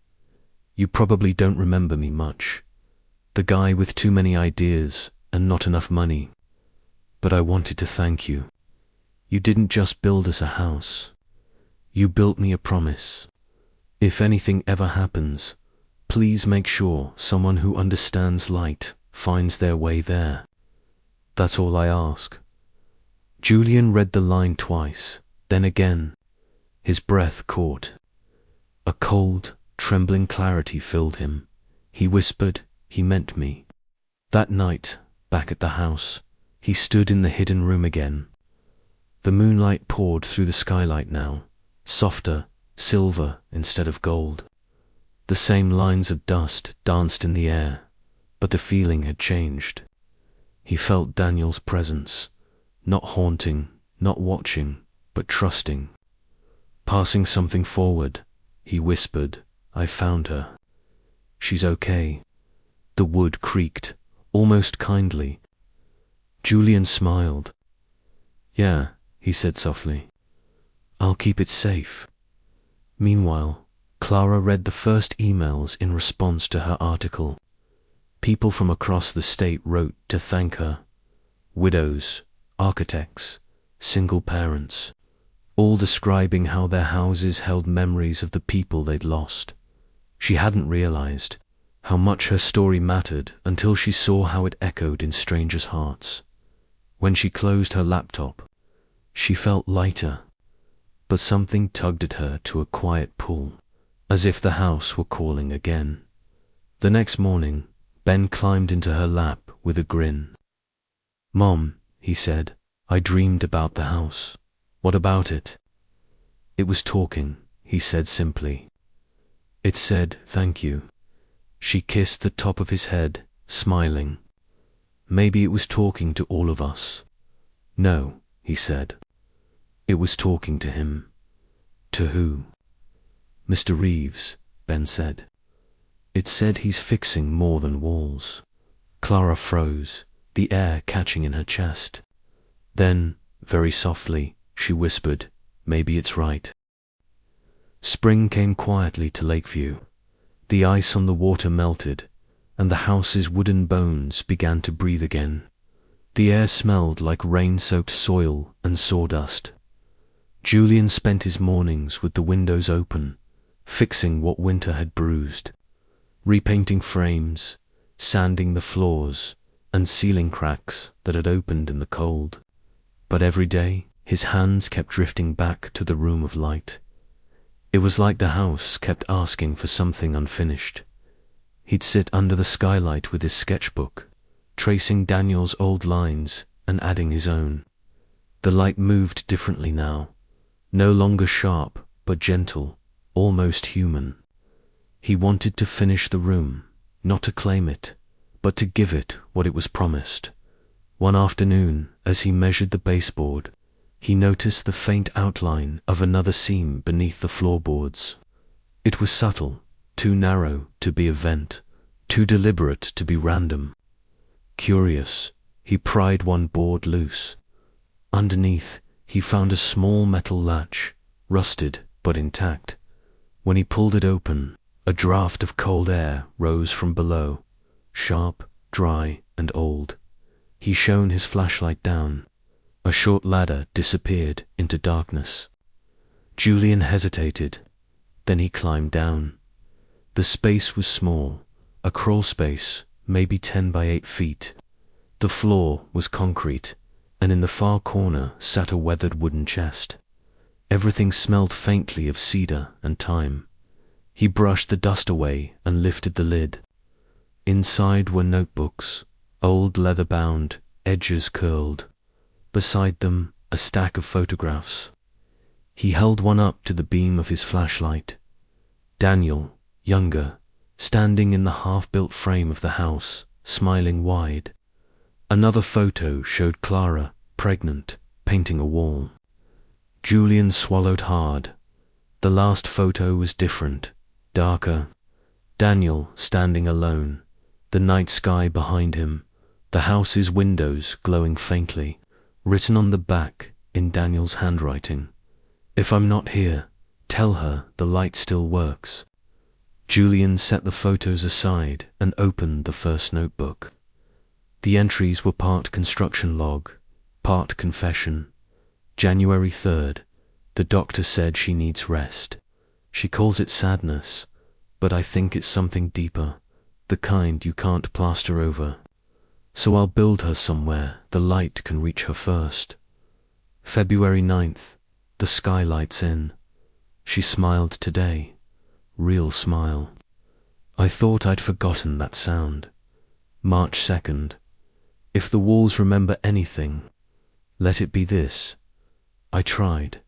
"You probably don't remember me much. The guy with too many ideas and not enough money. But I wanted to thank you. You didn't just build us a house. You built me a promise. If anything ever happens, please make sure someone who understands light finds their way there. That's all I ask." Julian read the line twice, then again. His breath caught. A cold, trembling clarity filled him. He whispered, "He meant me." That night, back at the house, he stood in the hidden room again. The moonlight poured through the skylight now, softer, silver instead of gold. The same lines of dust danced in the air, but the feeling had changed. He felt Daniel's presence, not haunting, not watching, but trusting. Passing something forward, he whispered, "I found her. She's okay." The wood creaked, almost kindly. Julian smiled. "Yeah," he said softly. "I'll keep it safe." Meanwhile, Clara read the first emails in response to her article. People from across the state wrote to thank her. Widows, architects, single parents, all describing how their houses held memories of the people they'd lost. She hadn't realized how much her story mattered until she saw how it echoed in strangers' hearts. When she closed her laptop, she felt lighter, but something tugged at her to a quiet pull, as if the house were calling again. The next morning, Ben climbed into her lap with a grin. "Mom," he said, "I dreamed about the house." "What about it?" "It was talking," he said simply. "It said thank you." She kissed the top of his head, smiling. "Maybe it was talking to all of us." "No," he said. "It was talking to him." "To who?" "Mr. Reeves," Ben said. "It said he's fixing more than walls." Clara froze, the air catching in her chest. Then, very softly, she whispered, "Maybe it's right." Spring came quietly to Lakeview. The ice on the water melted, and the house's wooden bones began to breathe again. The air smelled like rain-soaked soil and sawdust. Julian spent his mornings with the windows open, fixing what winter had bruised, repainting frames, sanding the floors, and sealing cracks that had opened in the cold. But every day, his hands kept drifting back to the room of light. It was like the house kept asking for something unfinished. He'd sit under the skylight with his sketchbook, tracing Daniel's old lines and adding his own. The light moved differently now, no longer sharp, but gentle, almost human. He wanted to finish the room, not to claim it, but to give it what it was promised. One afternoon, as he measured the baseboard, he noticed the faint outline of another seam beneath the floorboards. It was subtle, too narrow to be a vent, too deliberate to be random. Curious, he pried one board loose. Underneath, he found a small metal latch, rusted but intact. When he pulled it open, a draft of cold air rose from below, sharp, dry, and old. He shone his flashlight down. A short ladder disappeared into darkness. Julian hesitated. Then he climbed down. The space was small, a crawl space, maybe 10 by 8 feet. The floor was concrete, and in the far corner sat a weathered wooden chest. Everything smelled faintly of cedar and thyme. He brushed the dust away and lifted the lid. Inside were notebooks, old leather-bound, edges curled. Beside them, a stack of photographs. He held one up to the beam of his flashlight. Daniel, younger, standing in the half-built frame of the house, smiling wide. Another photo showed Clara, pregnant, painting a wall. Julian swallowed hard. The last photo was different, darker. Daniel standing alone, the night sky behind him, the house's windows glowing faintly. Written on the back, in Daniel's handwriting, "If I'm not here, tell her the light still works." Julian set the photos aside and opened the first notebook. The entries were part construction log, Part confession. January 3rd. The doctor said she needs rest. She calls it sadness, but I think it's something deeper, the kind you can't plaster over. So I'll build her somewhere the light can reach her first. February 9th. The skylight's in. She smiled today. Real smile. I thought I'd forgotten that sound. March 2nd. If the walls remember anything, let it be this. I tried.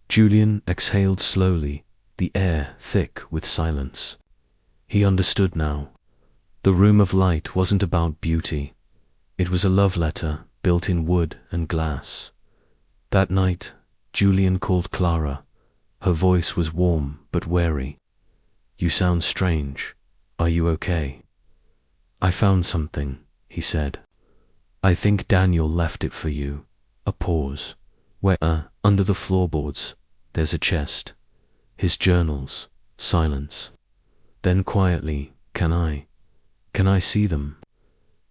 Julian exhaled slowly, the air thick with silence. He understood now. The room of light wasn't about beauty. It was a love letter built in wood and glass. That night, Julian called Clara. Her voice was warm but wary. You sound strange. Are you okay? I found something, he said. I think Daniel left it for you. A pause. Where, under the floorboards, there's a chest. His journals. Silence. Then quietly, Can I see them?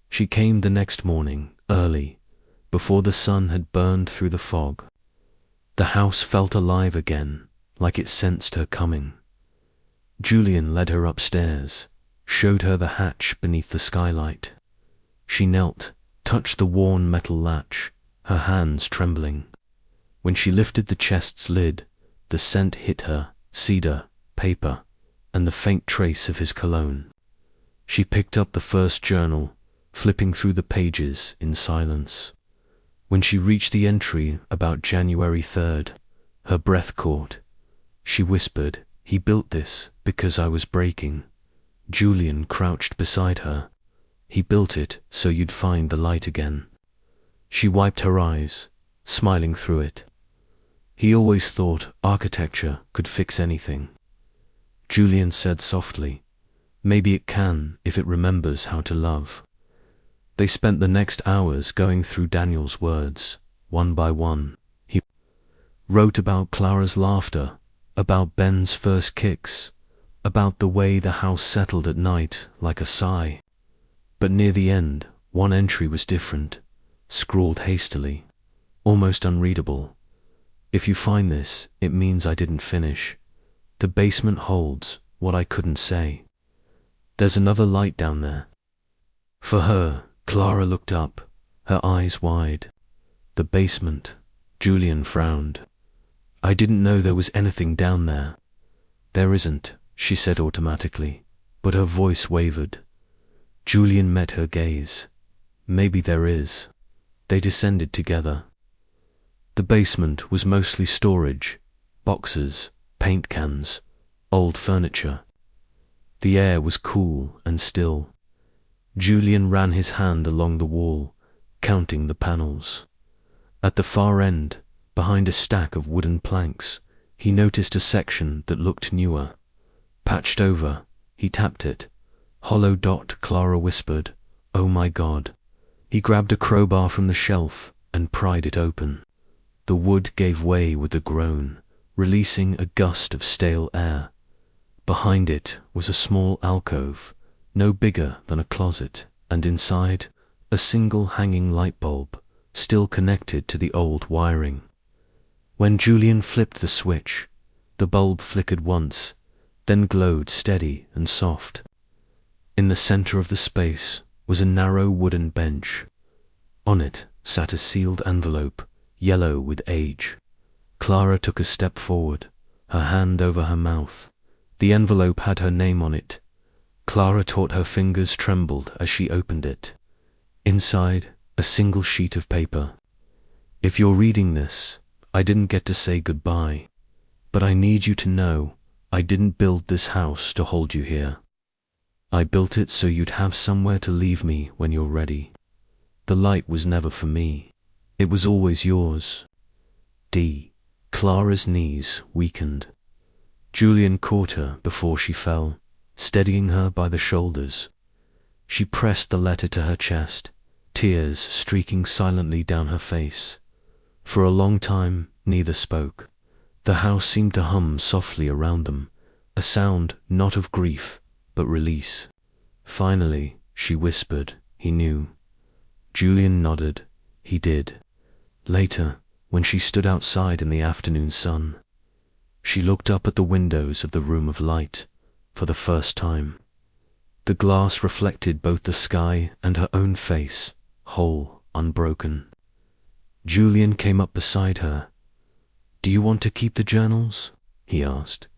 She came the next morning, early, before the sun had burned through the fog. The house felt alive again, like it sensed her coming. Julian led her upstairs, showed her the hatch beneath the skylight. She knelt, touched the worn metal latch, her hands trembling. When she lifted the chest's lid, the scent hit her, cedar, paper, and the faint trace of his cologne. She picked up the first journal, flipping through the pages in silence. When she reached the entry about January 3rd, her breath caught. She whispered, He built this because I was breaking. Julian crouched beside her. He built it so you'd find the light again. She wiped her eyes, smiling through it. He always thought architecture could fix anything. Julian said softly, Maybe it can if it remembers how to love. They spent the next hours going through Daniel's words, one by one. He wrote about Clara's laughter, about Ben's first kicks, about the way the house settled at night like a sigh. But near the end, one entry was different, scrawled hastily, almost unreadable. If you find this, it means I didn't finish. The basement holds what I couldn't say. There's another light down there. For her, Clara looked up, her eyes wide. The basement. Julian frowned. I didn't know there was anything down there. There isn't, she said automatically, but her voice wavered. Julian met her gaze. Maybe there is. They descended together. The basement was mostly storage, boxes, paint cans, old furniture. The air was cool and still. Julian ran his hand along the wall, counting the panels. At the far end, behind a stack of wooden planks, he noticed a section that looked newer. Patched over, he tapped it. Hollow dot, Clara whispered, Oh my God. He grabbed a crowbar from the shelf and pried it open. The wood gave way with a groan, releasing a gust of stale air. Behind it was a small alcove, no bigger than a closet, and inside, a single hanging light bulb, still connected to the old wiring. When Julian flipped the switch, the bulb flickered once, then glowed steady and soft. In the center of the space was a narrow wooden bench. On it sat a sealed envelope, yellow with age. Clara took a step forward, her hand over her mouth. The envelope had her name on it. Clara thought her fingers trembled as she opened it. Inside, a single sheet of paper. If you're reading this, I didn't get to say goodbye, but I need you to know I didn't build this house to hold you here. I built it so you'd have somewhere to leave me when you're ready. The light was never for me. It was always yours. D. Clara's knees weakened. Julian caught her before she fell, steadying her by the shoulders. She pressed the letter to her chest, tears streaking silently down her face. For a long time, neither spoke. The house seemed to hum softly around them, a sound not of grief, but release. Finally, she whispered, he knew. Julian nodded. He did. Later, when she stood outside in the afternoon sun, she looked up at the windows of the room of light for the first time. The glass reflected both the sky and her own face, whole, unbroken. Julian came up beside her. "Do you want to keep the journals?" he asked.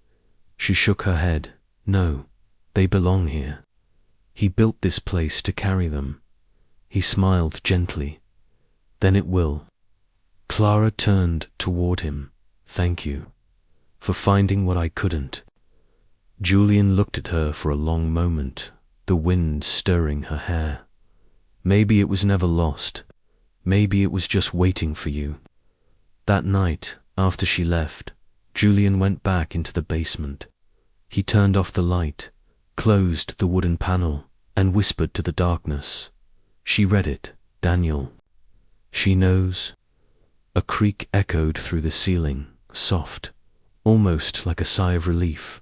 She shook her head. "No, they belong here. He built this place to carry them." He smiled gently. "Then it will." Clara turned toward him. "Thank you for finding what I couldn't." Julian looked at her for a long moment, the wind stirring her hair. "Maybe it was never lost. Maybe it was just waiting for you." That night, after she left, Julian went back into the basement. He turned off the light, closed the wooden panel, and whispered to the darkness. She read it. "Daniel. She knows." A creak echoed through the ceiling, soft, almost like a sigh of relief.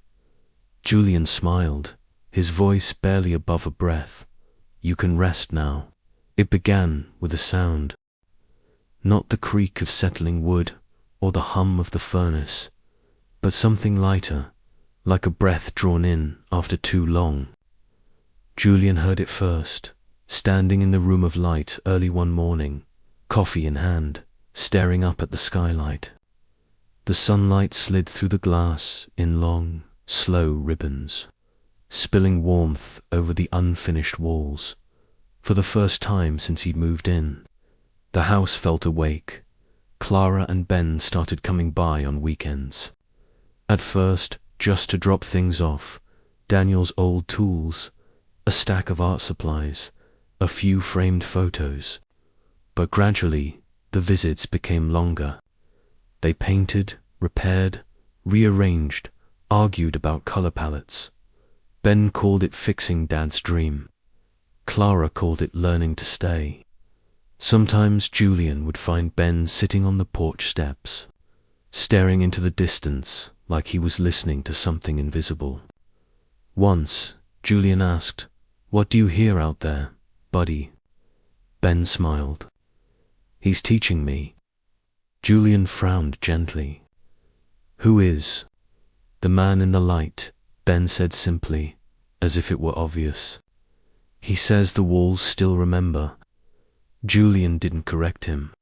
Julian smiled, his voice barely above a breath. "You can rest now." It began with a sound. Not the creak of settling wood or the hum of the furnace, but something lighter, like a breath drawn in after too long. Julian heard it first, standing in the room of light early one morning, coffee in hand, staring up at the skylight. The sunlight slid through the glass in long, slow ribbons, spilling warmth over the unfinished walls. For the first time since he'd moved in, the house felt awake. Clara and Ben started coming by on weekends. At first, just to drop things off, Daniel's old tools, a stack of art supplies, a few framed photos. But gradually, the visits became longer. They painted, repaired, rearranged, argued about color palettes. Ben called it fixing Dad's dream. Clara called it learning to stay. Sometimes Julian would find Ben sitting on the porch steps, staring into the distance like he was listening to something invisible. Once, Julian asked, "What do you hear out there, buddy?" Ben smiled. "He's teaching me." Julian frowned gently. "Who is?" "The man in the light," Ben said simply, as if it were obvious. "He says the walls still remember." Julian didn't correct him.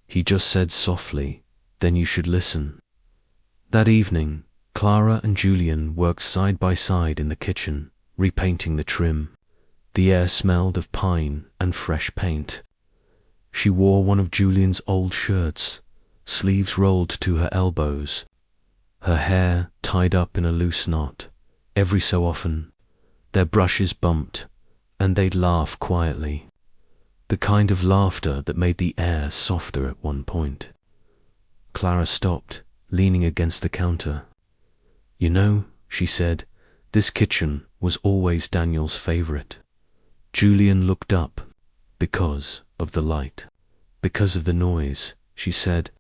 He just said softly, "Then you should listen." That evening, Clara and Julian worked side by side in the kitchen, repainting the trim. The air smelled of pine and fresh paint. She wore one of Julian's old shirts, sleeves rolled to her elbows, her hair tied up in a loose knot. Every so often, their brushes bumped, and they'd laugh quietly. The kind of laughter that made the air softer at one point. Clara stopped, leaning against the counter. "You know," she said, "this kitchen was always Daniel's favorite." Julian looked up. "Because of the light. Because of the noise," she said.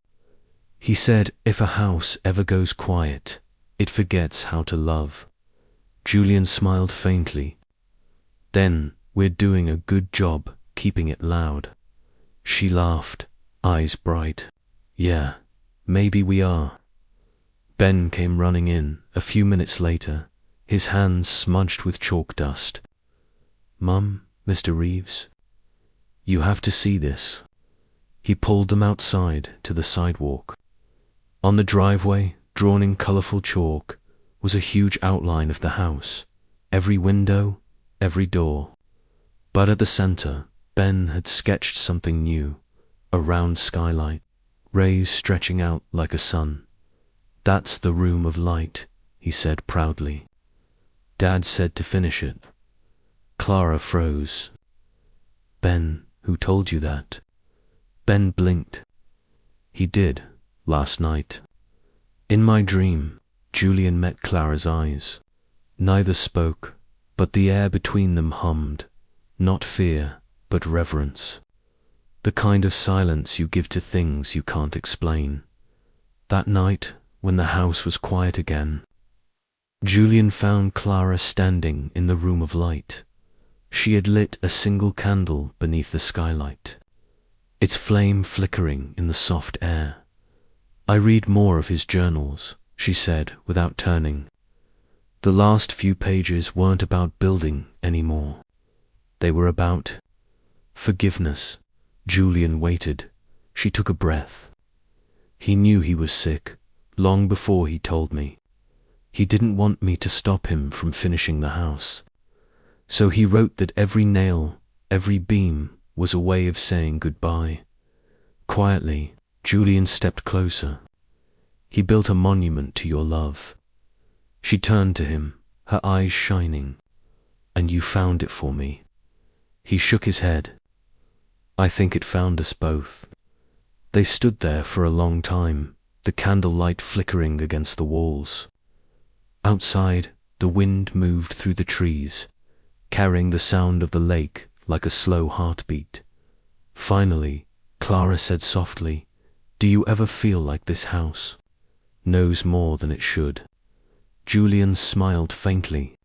"He said if a house ever goes quiet, it forgets how to love." Julian smiled faintly. "Then we're doing a good job keeping it loud." She laughed, eyes bright. "Yeah, maybe we are." Ben came running in a few minutes later, his hands smudged with chalk dust. "Mum, Mr. Reeves, you have to see this." He pulled them outside to the sidewalk. On the driveway, drawn in colorful chalk, was a huge outline of the house, every window, every door. But at the center, Ben had sketched something new, a round skylight, rays stretching out like a sun. "That's the room of light," he said proudly. "Dad said to finish it." Clara froze. "Ben, who told you that?" Ben blinked. "He did, last night." In my dream, Julian met Clara's eyes. Neither spoke, but the air between them hummed, not fear, but reverence. The kind of silence you give to things you can't explain. That night, when the house was quiet again, Julian found Clara standing in the room of light. She had lit a single candle beneath the skylight. its flame flickering in the soft air. I read more of his journals, she said without turning. The last few pages weren't about building anymore. They were about forgiveness. Julian waited. She took a breath. He knew he was sick, long before he told me. He didn't want me to stop him from finishing the house. So he wrote that every nail, every beam, was a way of saying goodbye. Quietly, Julian stepped closer. He built a monument to your love. She turned to him, her eyes shining. And you found it for me. He shook his head. I think it found us both. They stood there for a long time, the candlelight flickering against the walls. Outside, the wind moved through the trees, carrying the sound of the lake like a slow heartbeat. Finally, Clara said softly, "Do you ever feel like this house knows more than it should?" Julian smiled faintly.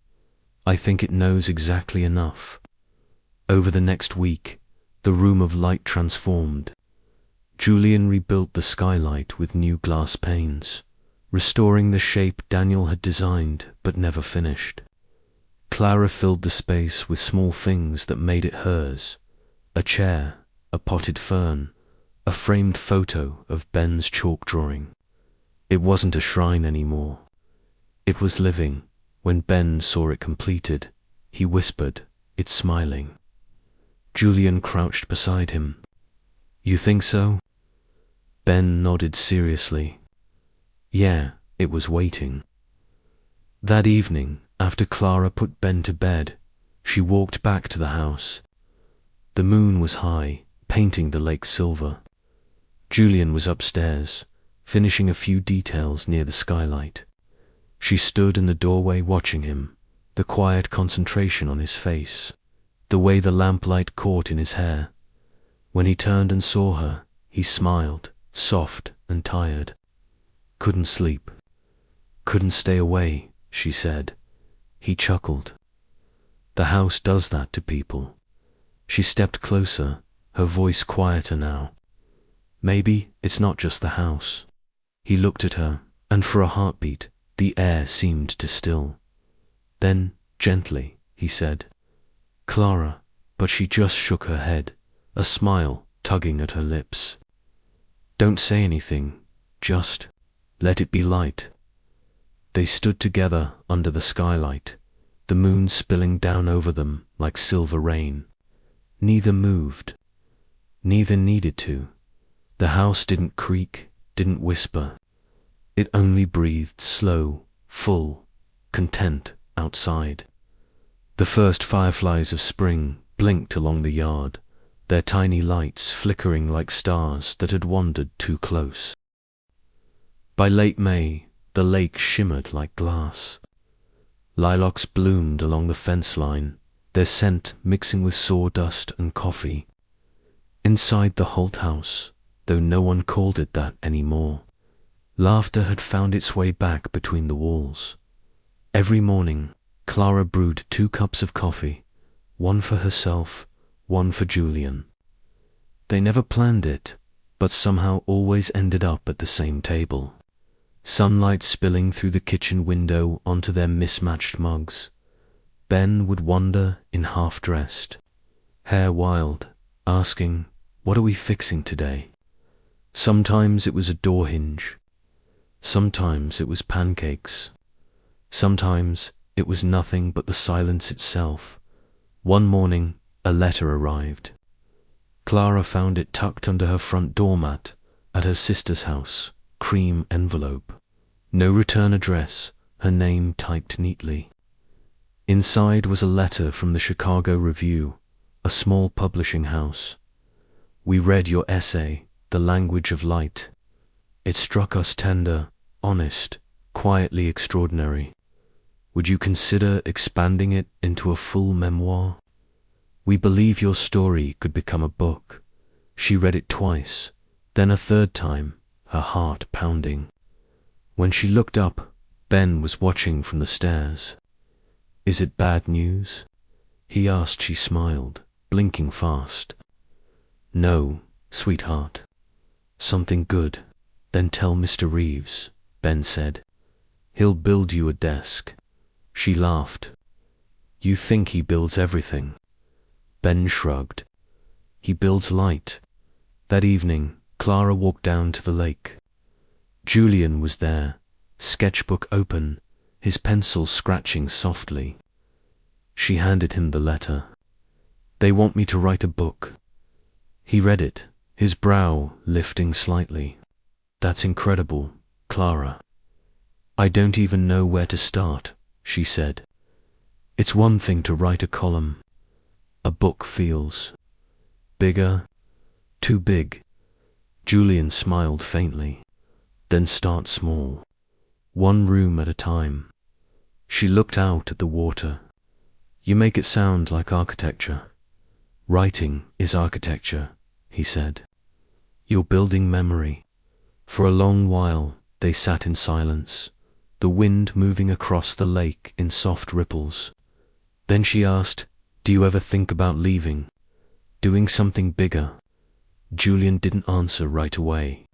I think it knows exactly enough. Over the next week, the room of light transformed. Julian rebuilt the skylight with new glass panes, restoring the shape Daniel had designed but never finished. Clara filled the space with small things that made it hers: a chair, a potted fern, a framed photo of Ben's chalk drawing. It wasn't a shrine anymore. It was living. When Ben saw it completed, he whispered, "It's smiling." Julian crouched beside him. "You think so?" Ben nodded seriously. Yeah, it was waiting. That evening, after Clara put Ben to bed, she walked back to the house. The moon was high, painting the lake silver. Julian was upstairs, finishing a few details near the skylight. She stood in the doorway watching him, the quiet concentration on his face, the way the lamplight caught in his hair. When he turned and saw her, he smiled, soft and tired. "Couldn't sleep. Couldn't stay away," she said. He chuckled. "The house does that to people." She stepped closer, her voice quieter now. "Maybe it's not just the house." He looked at her, and for a heartbeat, the air seemed to still. Then, gently, he said, "Clara," but she just shook her head, a smile tugging at her lips. "Don't say anything, just let it be light." They stood together under the skylight, the moon spilling down over them like silver rain. Neither moved. Neither needed to. The house didn't creak, didn't whisper. It only breathed slow, full, content outside. The first fireflies of spring blinked along the yard, their tiny lights flickering like stars that had wandered too close. By late May, the lake shimmered like glass. Lilacs bloomed along the fence line, their scent mixing with sawdust and coffee. Inside the Holt house, though no one called it that anymore, laughter had found its way back between the walls. Every morning, Clara brewed 2 cups of coffee, one for herself, one for Julian. They never planned it, but somehow always ended up at the same table. Sunlight spilling through the kitchen window onto their mismatched mugs. Ben would wander in half-dressed, hair wild, asking, "What are we fixing today?" Sometimes it was a door hinge. Sometimes it was pancakes. Sometimes it was nothing but the silence itself. One morning, a letter arrived. Clara found it tucked under her front doormat at her sister's house, cream envelope. No return address, her name typed neatly. Inside was a letter from the Chicago Review, a small publishing house. "We read your essay, The Language of Light. It struck us tender, honest, quietly extraordinary. Would you consider expanding it into a full memoir? We believe your story could become a book." She read it twice, then a third time, her heart pounding. When she looked up, Ben was watching from the stairs. "Is it bad news?" he asked. She smiled, blinking fast. "No, sweetheart. Something good. Then tell Mr. Reeves, Ben said. He'll build you a desk. She laughed. You think he builds everything? Ben shrugged. He builds light. That evening, Clara walked down to the lake. Julian was there, sketchbook open, his pencil scratching softly. She handed him the letter. They want me to write a book. He read it, his brow lifting slightly. That's incredible, Clara. I don't even know where to start, she said. It's one thing to write a column. A book feels bigger, too big. Julian smiled faintly. Then start small. One room at a time. She looked out at the water. You make it sound like architecture. Writing is architecture, he said. You're building memory. For a long while, they sat in silence, the wind moving across the lake in soft ripples. Then she asked, Do you ever think about leaving? Doing something bigger? Julian didn't answer right away.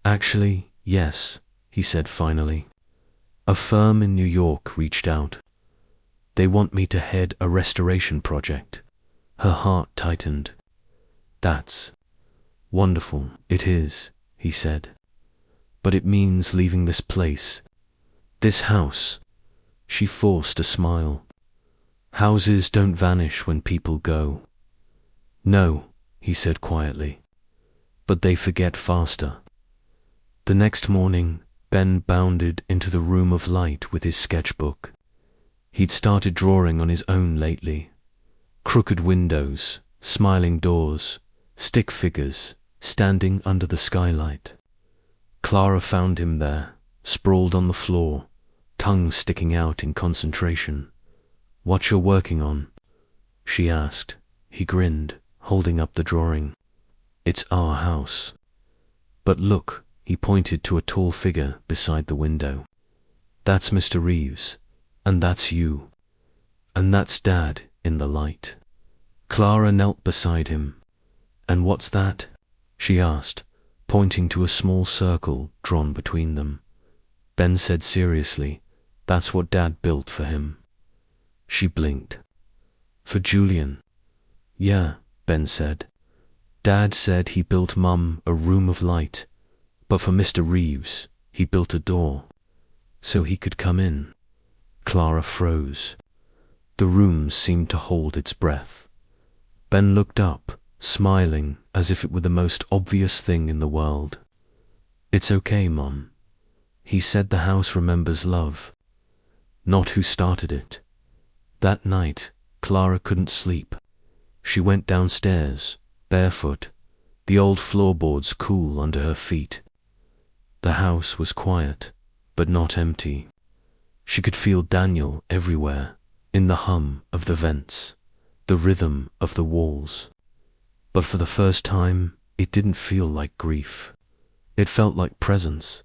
Actually, yes, he said finally. A firm in New York reached out. They want me to head a restoration project. Her heart tightened. That's wonderful. It is, he said. But it means leaving this place. This house. She forced a smile. Houses don't vanish when people go. No, he said quietly. But they forget faster. The next morning, Ben bounded into the room of light with his sketchbook. He'd started drawing on his own lately. Crooked windows, smiling doors, stick figures, standing under the skylight. Clara found him there, sprawled on the floor, tongue sticking out in concentration. What you're working on? She asked. He grinned, holding up the drawing. It's our house. But look, he pointed to a tall figure beside the window. That's Mr. Reeves, and that's you, and that's Dad in the light. Clara knelt beside him. And what's that? She asked, pointing to a small circle drawn between them. Ben said seriously, That's what Dad built for him. She blinked. For Julian? Yeah, Ben said. Dad said he built Mum a room of light, but for Mr. Reeves, he built a door, so he could come in. Clara froze. The room seemed to hold its breath. Ben looked up, smiling as if it were the most obvious thing in the world. It's okay, Mum. He said the house remembers love, not who started it. That night, Clara couldn't sleep. She went downstairs, barefoot, the old floorboards cool under her feet. The house was quiet, but not empty. She could feel Daniel everywhere, in the hum of the vents, the rhythm of the walls. But for the first time, it didn't feel like grief. It felt like presence.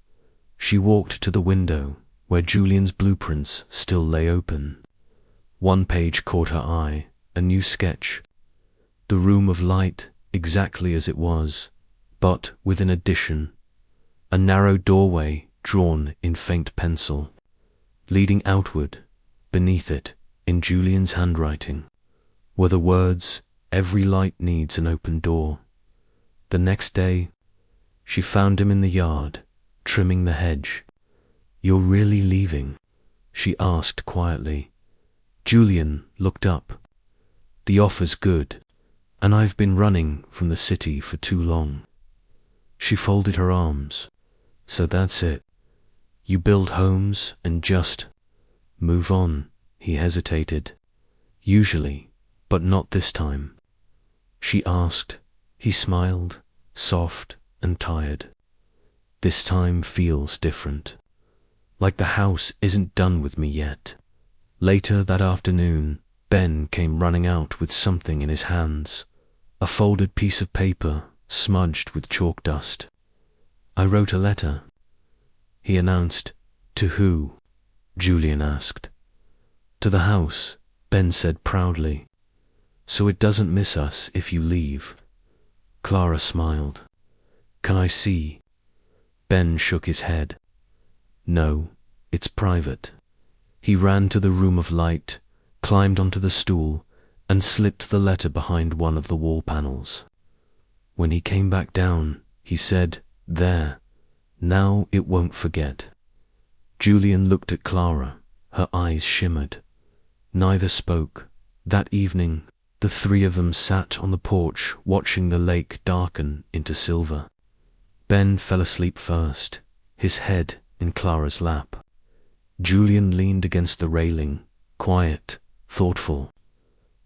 She walked to the window, where Julian's blueprints still lay open. One page caught her eye, a new sketch. The room of light, exactly as it was, but with an addition. A narrow doorway drawn in faint pencil, leading outward. Beneath it, in Julian's handwriting, were the words, Every light needs an open door. The next day, she found him in the yard, trimming the hedge. You're really leaving? She asked quietly. Julian looked up. The offer's good, and I've been running from the city for too long. She folded her arms. So that's it. You build homes and just move on, he hesitated. Usually, but not this time. She asked. He smiled, soft and tired. This time feels different. Like the house isn't done with me yet. Later that afternoon, Ben came running out with something in his hands, a folded piece of paper smudged with chalk dust. I wrote a letter, he announced. To who? Julian asked. To the house, Ben said proudly. So it doesn't miss us if you leave. Clara smiled. Can I see? Ben shook his head. No, it's private. He ran to the room of light, climbed onto the stool, and slipped the letter behind one of the wall panels. When he came back down, he said, There, now it won't forget. Julian looked at Clara. Her eyes shimmered. Neither spoke. That evening, the three of them sat on the porch watching the lake darken into silver. Ben fell asleep first, his head in Clara's lap. Julian leaned against the railing, quiet, thoughtful.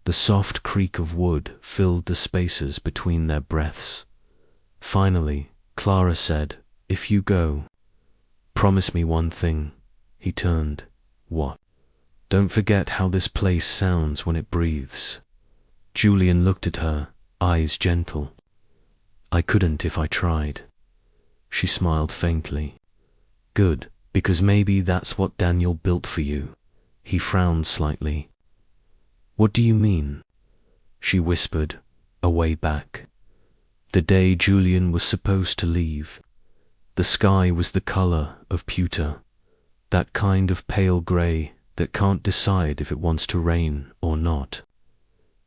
The soft creak of wood filled the spaces between their breaths. Finally, Clara said, If you go, promise me one thing. He turned. What? Don't forget how this place sounds when it breathes. Julian looked at her, eyes gentle. I couldn't if I tried. She smiled faintly. Good, because maybe that's what Daniel built for you. He frowned slightly. What do you mean? She whispered, away back. The day Julian was supposed to leave. The sky was the color of pewter, that kind of pale grey that can't decide if it wants to rain or not.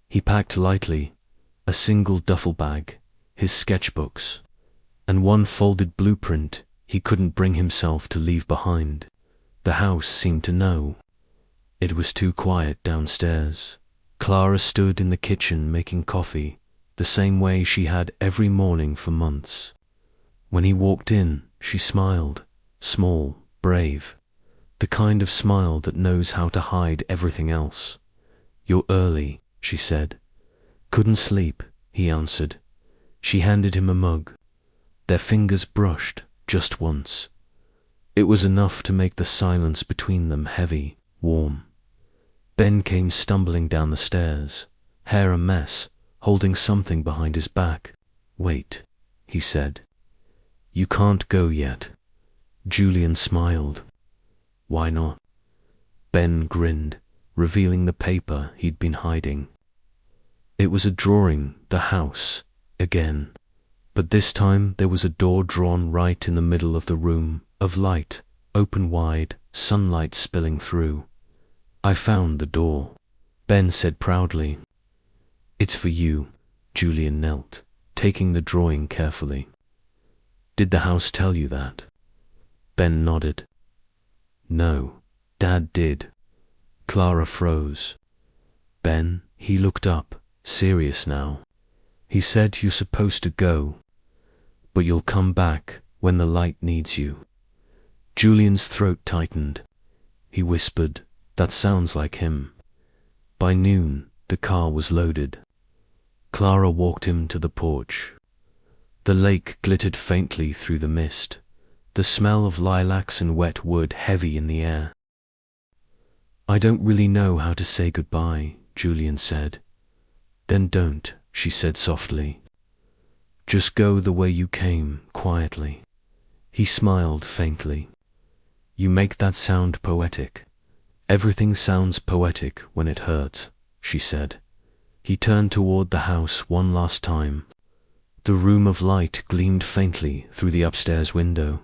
He packed lightly, a single duffel bag, his sketchbooks, and one folded blueprint he couldn't bring himself to leave behind. The house seemed to know. It was too quiet downstairs. Clara stood in the kitchen making coffee, the same way she had every morning for months. When he walked in, she smiled, small, brave, the kind of smile that knows how to hide everything else. You're early, she said. Couldn't sleep, he answered. She handed him a mug. Their fingers brushed just once. It was enough to make the silence between them heavy, warm. Ben came stumbling down the stairs, hair a mess, holding something behind his back. Wait, he said. You can't go yet. Julian smiled. Why not? Ben grinned, revealing the paper he'd been hiding. It was a drawing, the house, again. But this time there was a door drawn right in the middle of the room, of light, open wide, sunlight spilling through. I found the door, Ben said proudly. It's for you. Julian knelt, taking the drawing carefully. Did the house tell you that? Ben nodded. No, Dad did. Clara froze. Ben, he looked up, serious now. He said you're supposed to go, but you'll come back when the light needs you. Julian's throat tightened. He whispered, That sounds like him. By noon, the car was loaded. Clara walked him to the porch. The lake glittered faintly through the mist, the smell of lilacs and wet wood heavy in the air. I don't really know how to say goodbye, Julian said. Then don't, she said softly. Just go the way you came, quietly. He smiled faintly. You make that sound poetic. Everything sounds poetic when it hurts, she said. He turned toward the house one last time. The room of light gleamed faintly through the upstairs window.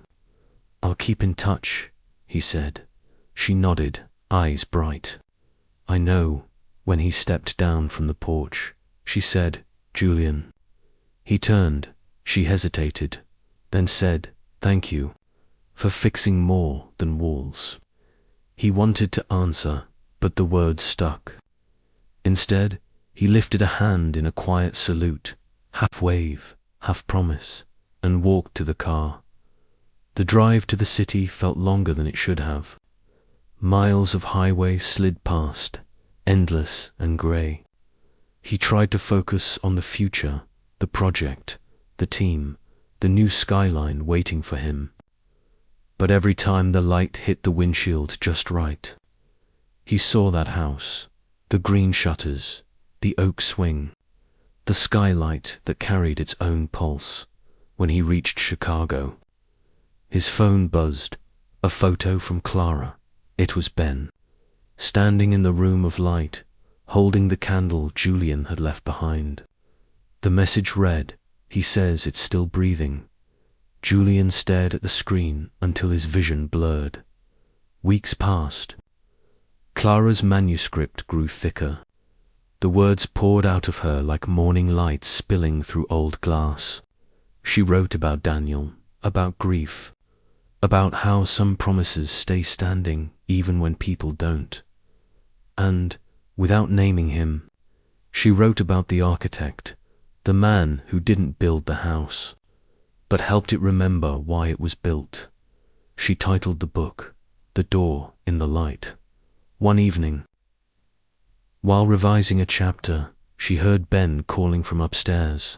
I'll keep in touch, he said. She nodded, eyes bright. I know. When he stepped down from the porch, she said, Julian. He turned. She hesitated, then said, Thank you, for fixing more than walls. He wanted to answer, but the words stuck. Instead, he lifted a hand in a quiet salute, half wave, half promise, and walked to the car. The drive to the city felt longer than it should have. Miles of highway slid past, endless and grey. He tried to focus on the future, the project, the team, the new skyline waiting for him. But every time the light hit the windshield just right, he saw that house, the green shutters, the oak swing, the skylight that carried its own pulse. When he reached Chicago, his phone buzzed, a photo from Clara. It was Ben, standing in the room of light, holding the candle Julian had left behind. The message read, He says it's still breathing. Julian stared at the screen until his vision blurred. Weeks passed. Clara's manuscript grew thicker. The words poured out of her like morning light spilling through old glass. She wrote about Daniel, about grief, about how some promises stay standing even when people don't. And, without naming him, she wrote about the architect, the man who didn't build the house, but helped it remember why it was built. She titled the book, The Door in the Light. One evening, while revising a chapter, she heard Ben calling from upstairs.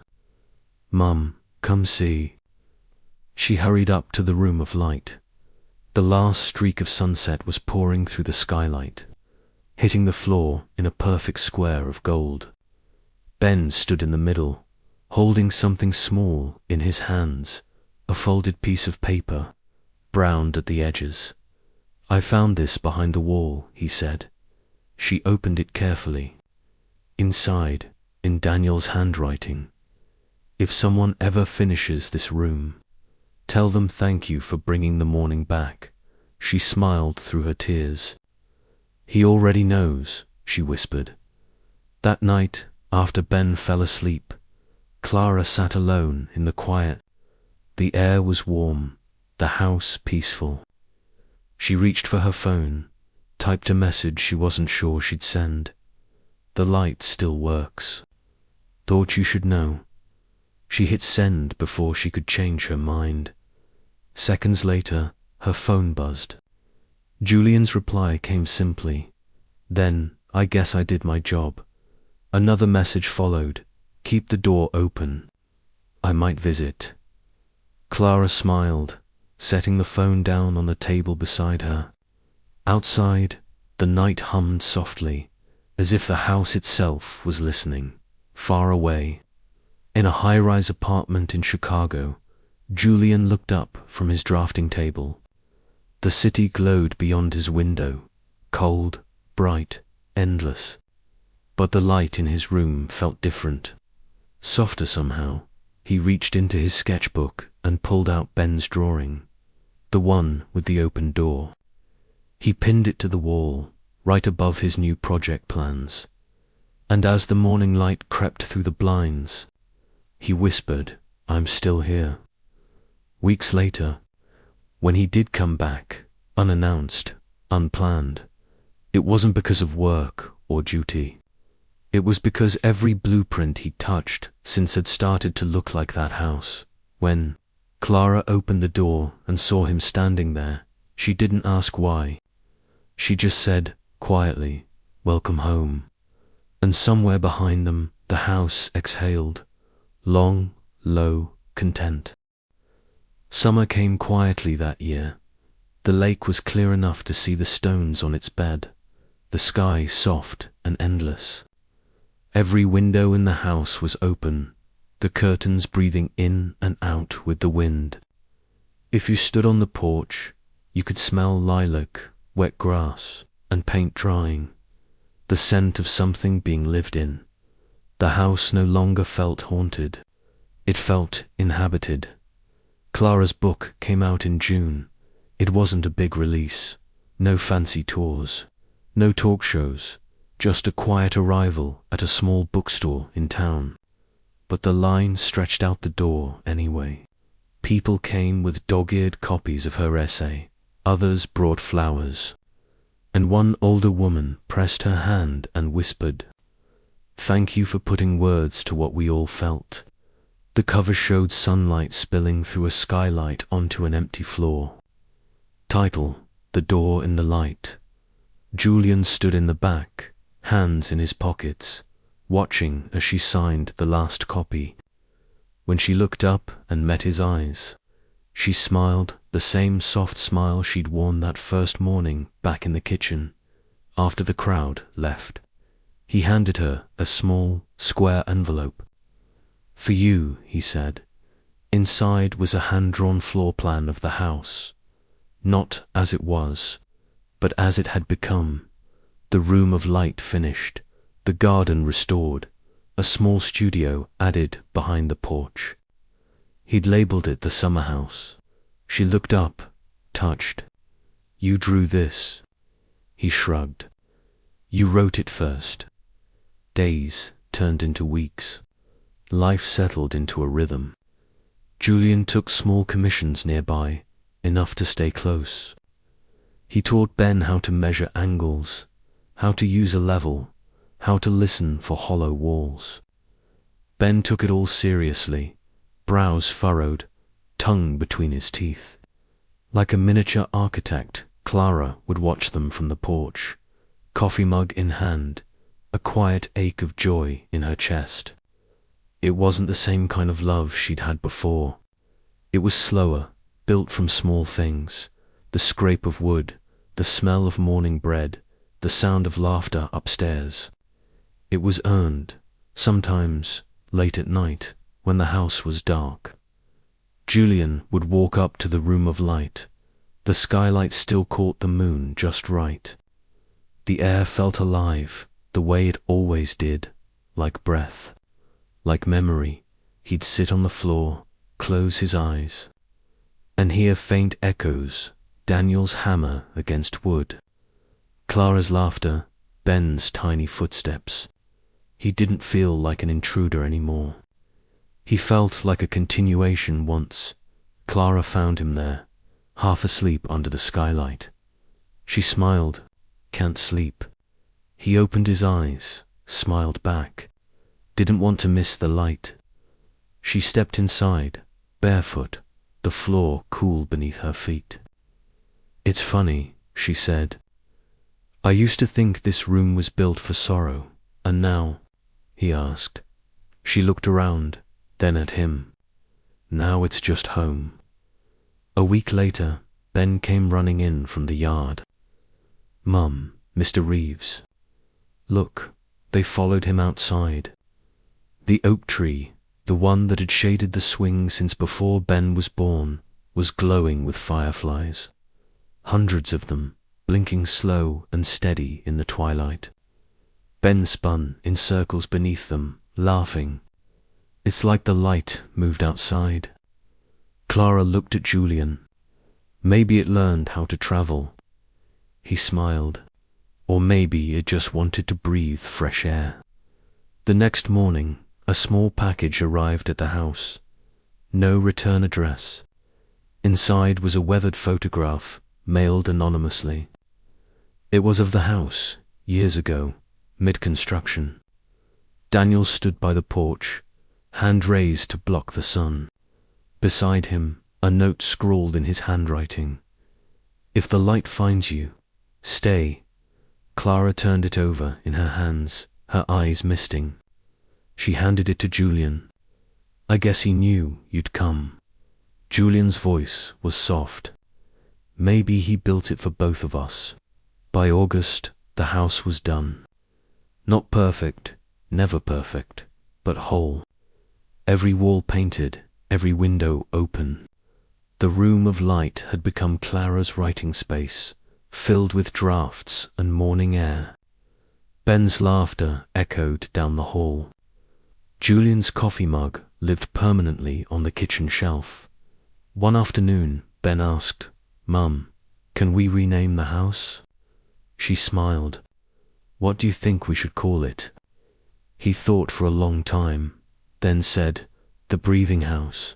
"Mum, come see." She hurried up to the room of light. The last streak of sunset was pouring through the skylight, hitting the floor in a perfect square of gold. Ben stood in the middle, holding something small in his hands, a folded piece of paper, browned at the edges. "I found this behind the wall," he said. She opened it carefully. Inside, in Daniel's handwriting, "If someone ever finishes this room, tell them thank you for bringing the morning back." She smiled through her tears. "He already knows," she whispered. That night, after Ben fell asleep, Clara sat alone in the quiet. The air was warm, the house peaceful. She reached for her phone, typed a message she wasn't sure she'd send. "The light still works. Thought you should know." She hit send before she could change her mind. Seconds later, her phone buzzed. Julian's reply came simply, "Then, I guess I did my job." Another message followed, "Keep the door open. I might visit." Clara smiled, setting the phone down on the table beside her. Outside, the night hummed softly, as if the house itself was listening, far away. In a high-rise apartment in Chicago, Julian looked up from his drafting table. The city glowed beyond his window, cold, bright, endless. But the light in his room felt different, softer somehow. He reached into his sketchbook and pulled out Ben's drawing, the one with the open door. He pinned it to the wall, right above his new project plans. And as the morning light crept through the blinds, he whispered, "I'm still here." Weeks later, when he did come back, unannounced, unplanned, it wasn't because of work or duty. It was because every blueprint he touched since had started to look like that house. When Clara opened the door and saw him standing there, she didn't ask why. She just said, quietly, "Welcome home." And somewhere behind them, the house exhaled, long, low, content. Summer came quietly that year. The lake was clear enough to see the stones on its bed, the sky soft and endless. Every window in the house was open, the curtains breathing in and out with the wind. If you stood on the porch, you could smell lilac, wet grass, and paint drying, the scent of something being lived in. The house no longer felt haunted. It felt inhabited. Clara's book came out in June. It wasn't a big release, no fancy tours, no talk shows, just a quiet arrival at a small bookstore in town. But the line stretched out the door anyway. People came with dog-eared copies of her essay. Others brought flowers. And one older woman pressed her hand and whispered, "Thank you for putting words to what we all felt." The cover showed sunlight spilling through a skylight onto an empty floor. Title, The Door in the Light. Julian stood in the back, hands in his pockets, watching as she signed the last copy. When she looked up and met his eyes, she smiled the same soft smile she'd worn that first morning back in the kitchen, after the crowd left. He handed her a small, square envelope. "For you," he said. Inside was a hand-drawn floor plan of the house, not as it was, but as it had become. The room of light finished, the garden restored, a small studio added behind the porch. He'd labeled it the summer house. She looked up, touched. "You drew this." He shrugged. "You wrote it first." Days turned into weeks. Life settled into a rhythm. Julian took small commissions nearby, enough to stay close. He taught Ben how to measure angles, how to use a level, how to listen for hollow walls. Ben took it all seriously, brows furrowed, tongue between his teeth. Like a miniature architect, Clara would watch them from the porch, coffee mug in hand, a quiet ache of joy in her chest. It wasn't the same kind of love she'd had before. It was slower, built from small things, the scrape of wood, the smell of morning bread, the sound of laughter upstairs. It was earned, sometimes late at night, when the house was dark. Julian would walk up to the room of light. The skylight still caught the moon just right. The air felt alive, the way it always did, like breath, like memory. He'd sit on the floor, close his eyes, and hear faint echoes, Daniel's hammer against wood, Clara's laughter, Ben's tiny footsteps. He didn't feel like an intruder anymore. He felt like a continuation once. Clara found him there, half asleep under the skylight. She smiled. "Can't sleep." He opened his eyes, smiled back. Didn't want to miss the light. She stepped inside, barefoot, the floor cool beneath her feet. "It's funny," she said. "I used to think this room was built for sorrow, and now?" he asked. She looked around, then at him. "Now it's just home." A week later, Ben came running in from the yard. "Mum, Mr. Reeves." Look, they followed him outside. The oak tree, the one that had shaded the swing since before Ben was born, was glowing with fireflies. Hundreds of them, blinking slow and steady in the twilight. Ben spun in circles beneath them, laughing. "It's like the light moved outside." Clara looked at Julian. Maybe it learned how to travel. He smiled. Or maybe it just wanted to breathe fresh air. The next morning, a small package arrived at the house. No return address. Inside was a weathered photograph, mailed anonymously. It was of the house, years ago, mid-construction. Daniel stood by the porch, hand raised to block the sun. Beside him, a note scrawled in his handwriting. "If the light finds you, stay." Clara turned it over in her hands, her eyes misting. She handed it to Julian. "I guess he knew you'd come." Julian's voice was soft. "Maybe he built it for both of us." By August, the house was done. Not perfect, never perfect, but whole. Every wall painted, every window open. The room of light had become Clara's writing space, filled with drafts and morning air. Ben's laughter echoed down the hall. Julian's coffee mug lived permanently on the kitchen shelf. One afternoon, Ben asked, "Mum, can we rename the house?" She smiled. "What do you think we should call it?" He thought for a long time, then said, "The Breathing House,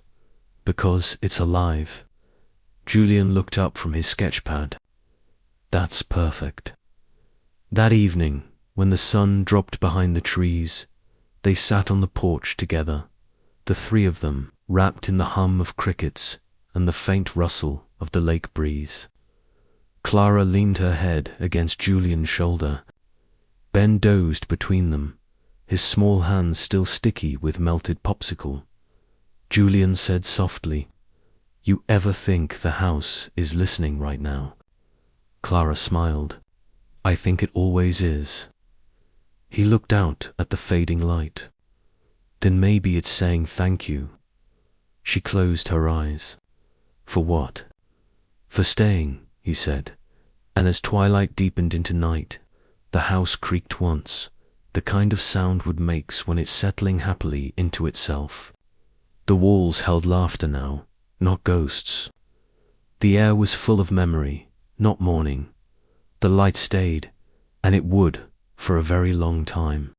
because it's alive." Julian looked up from his sketchpad. "That's perfect." That evening, when the sun dropped behind the trees, they sat on the porch together, the three of them, wrapped in the hum of crickets and the faint rustle of the lake breeze. Clara leaned her head against Julian's shoulder. Ben dozed between them, his small hands still sticky with melted popsicle. Julian said softly, "You ever think the house is listening right now?" Clara smiled. "I think it always is." He looked out at the fading light. "Then maybe it's saying thank you." She closed her eyes. "For what?" "For staying," he said, and as twilight deepened into night, the house creaked once, the kind of sound wood makes when it's settling happily into itself. The walls held laughter now, not ghosts. The air was full of memory, not mourning. The light stayed, and it would for a very long time.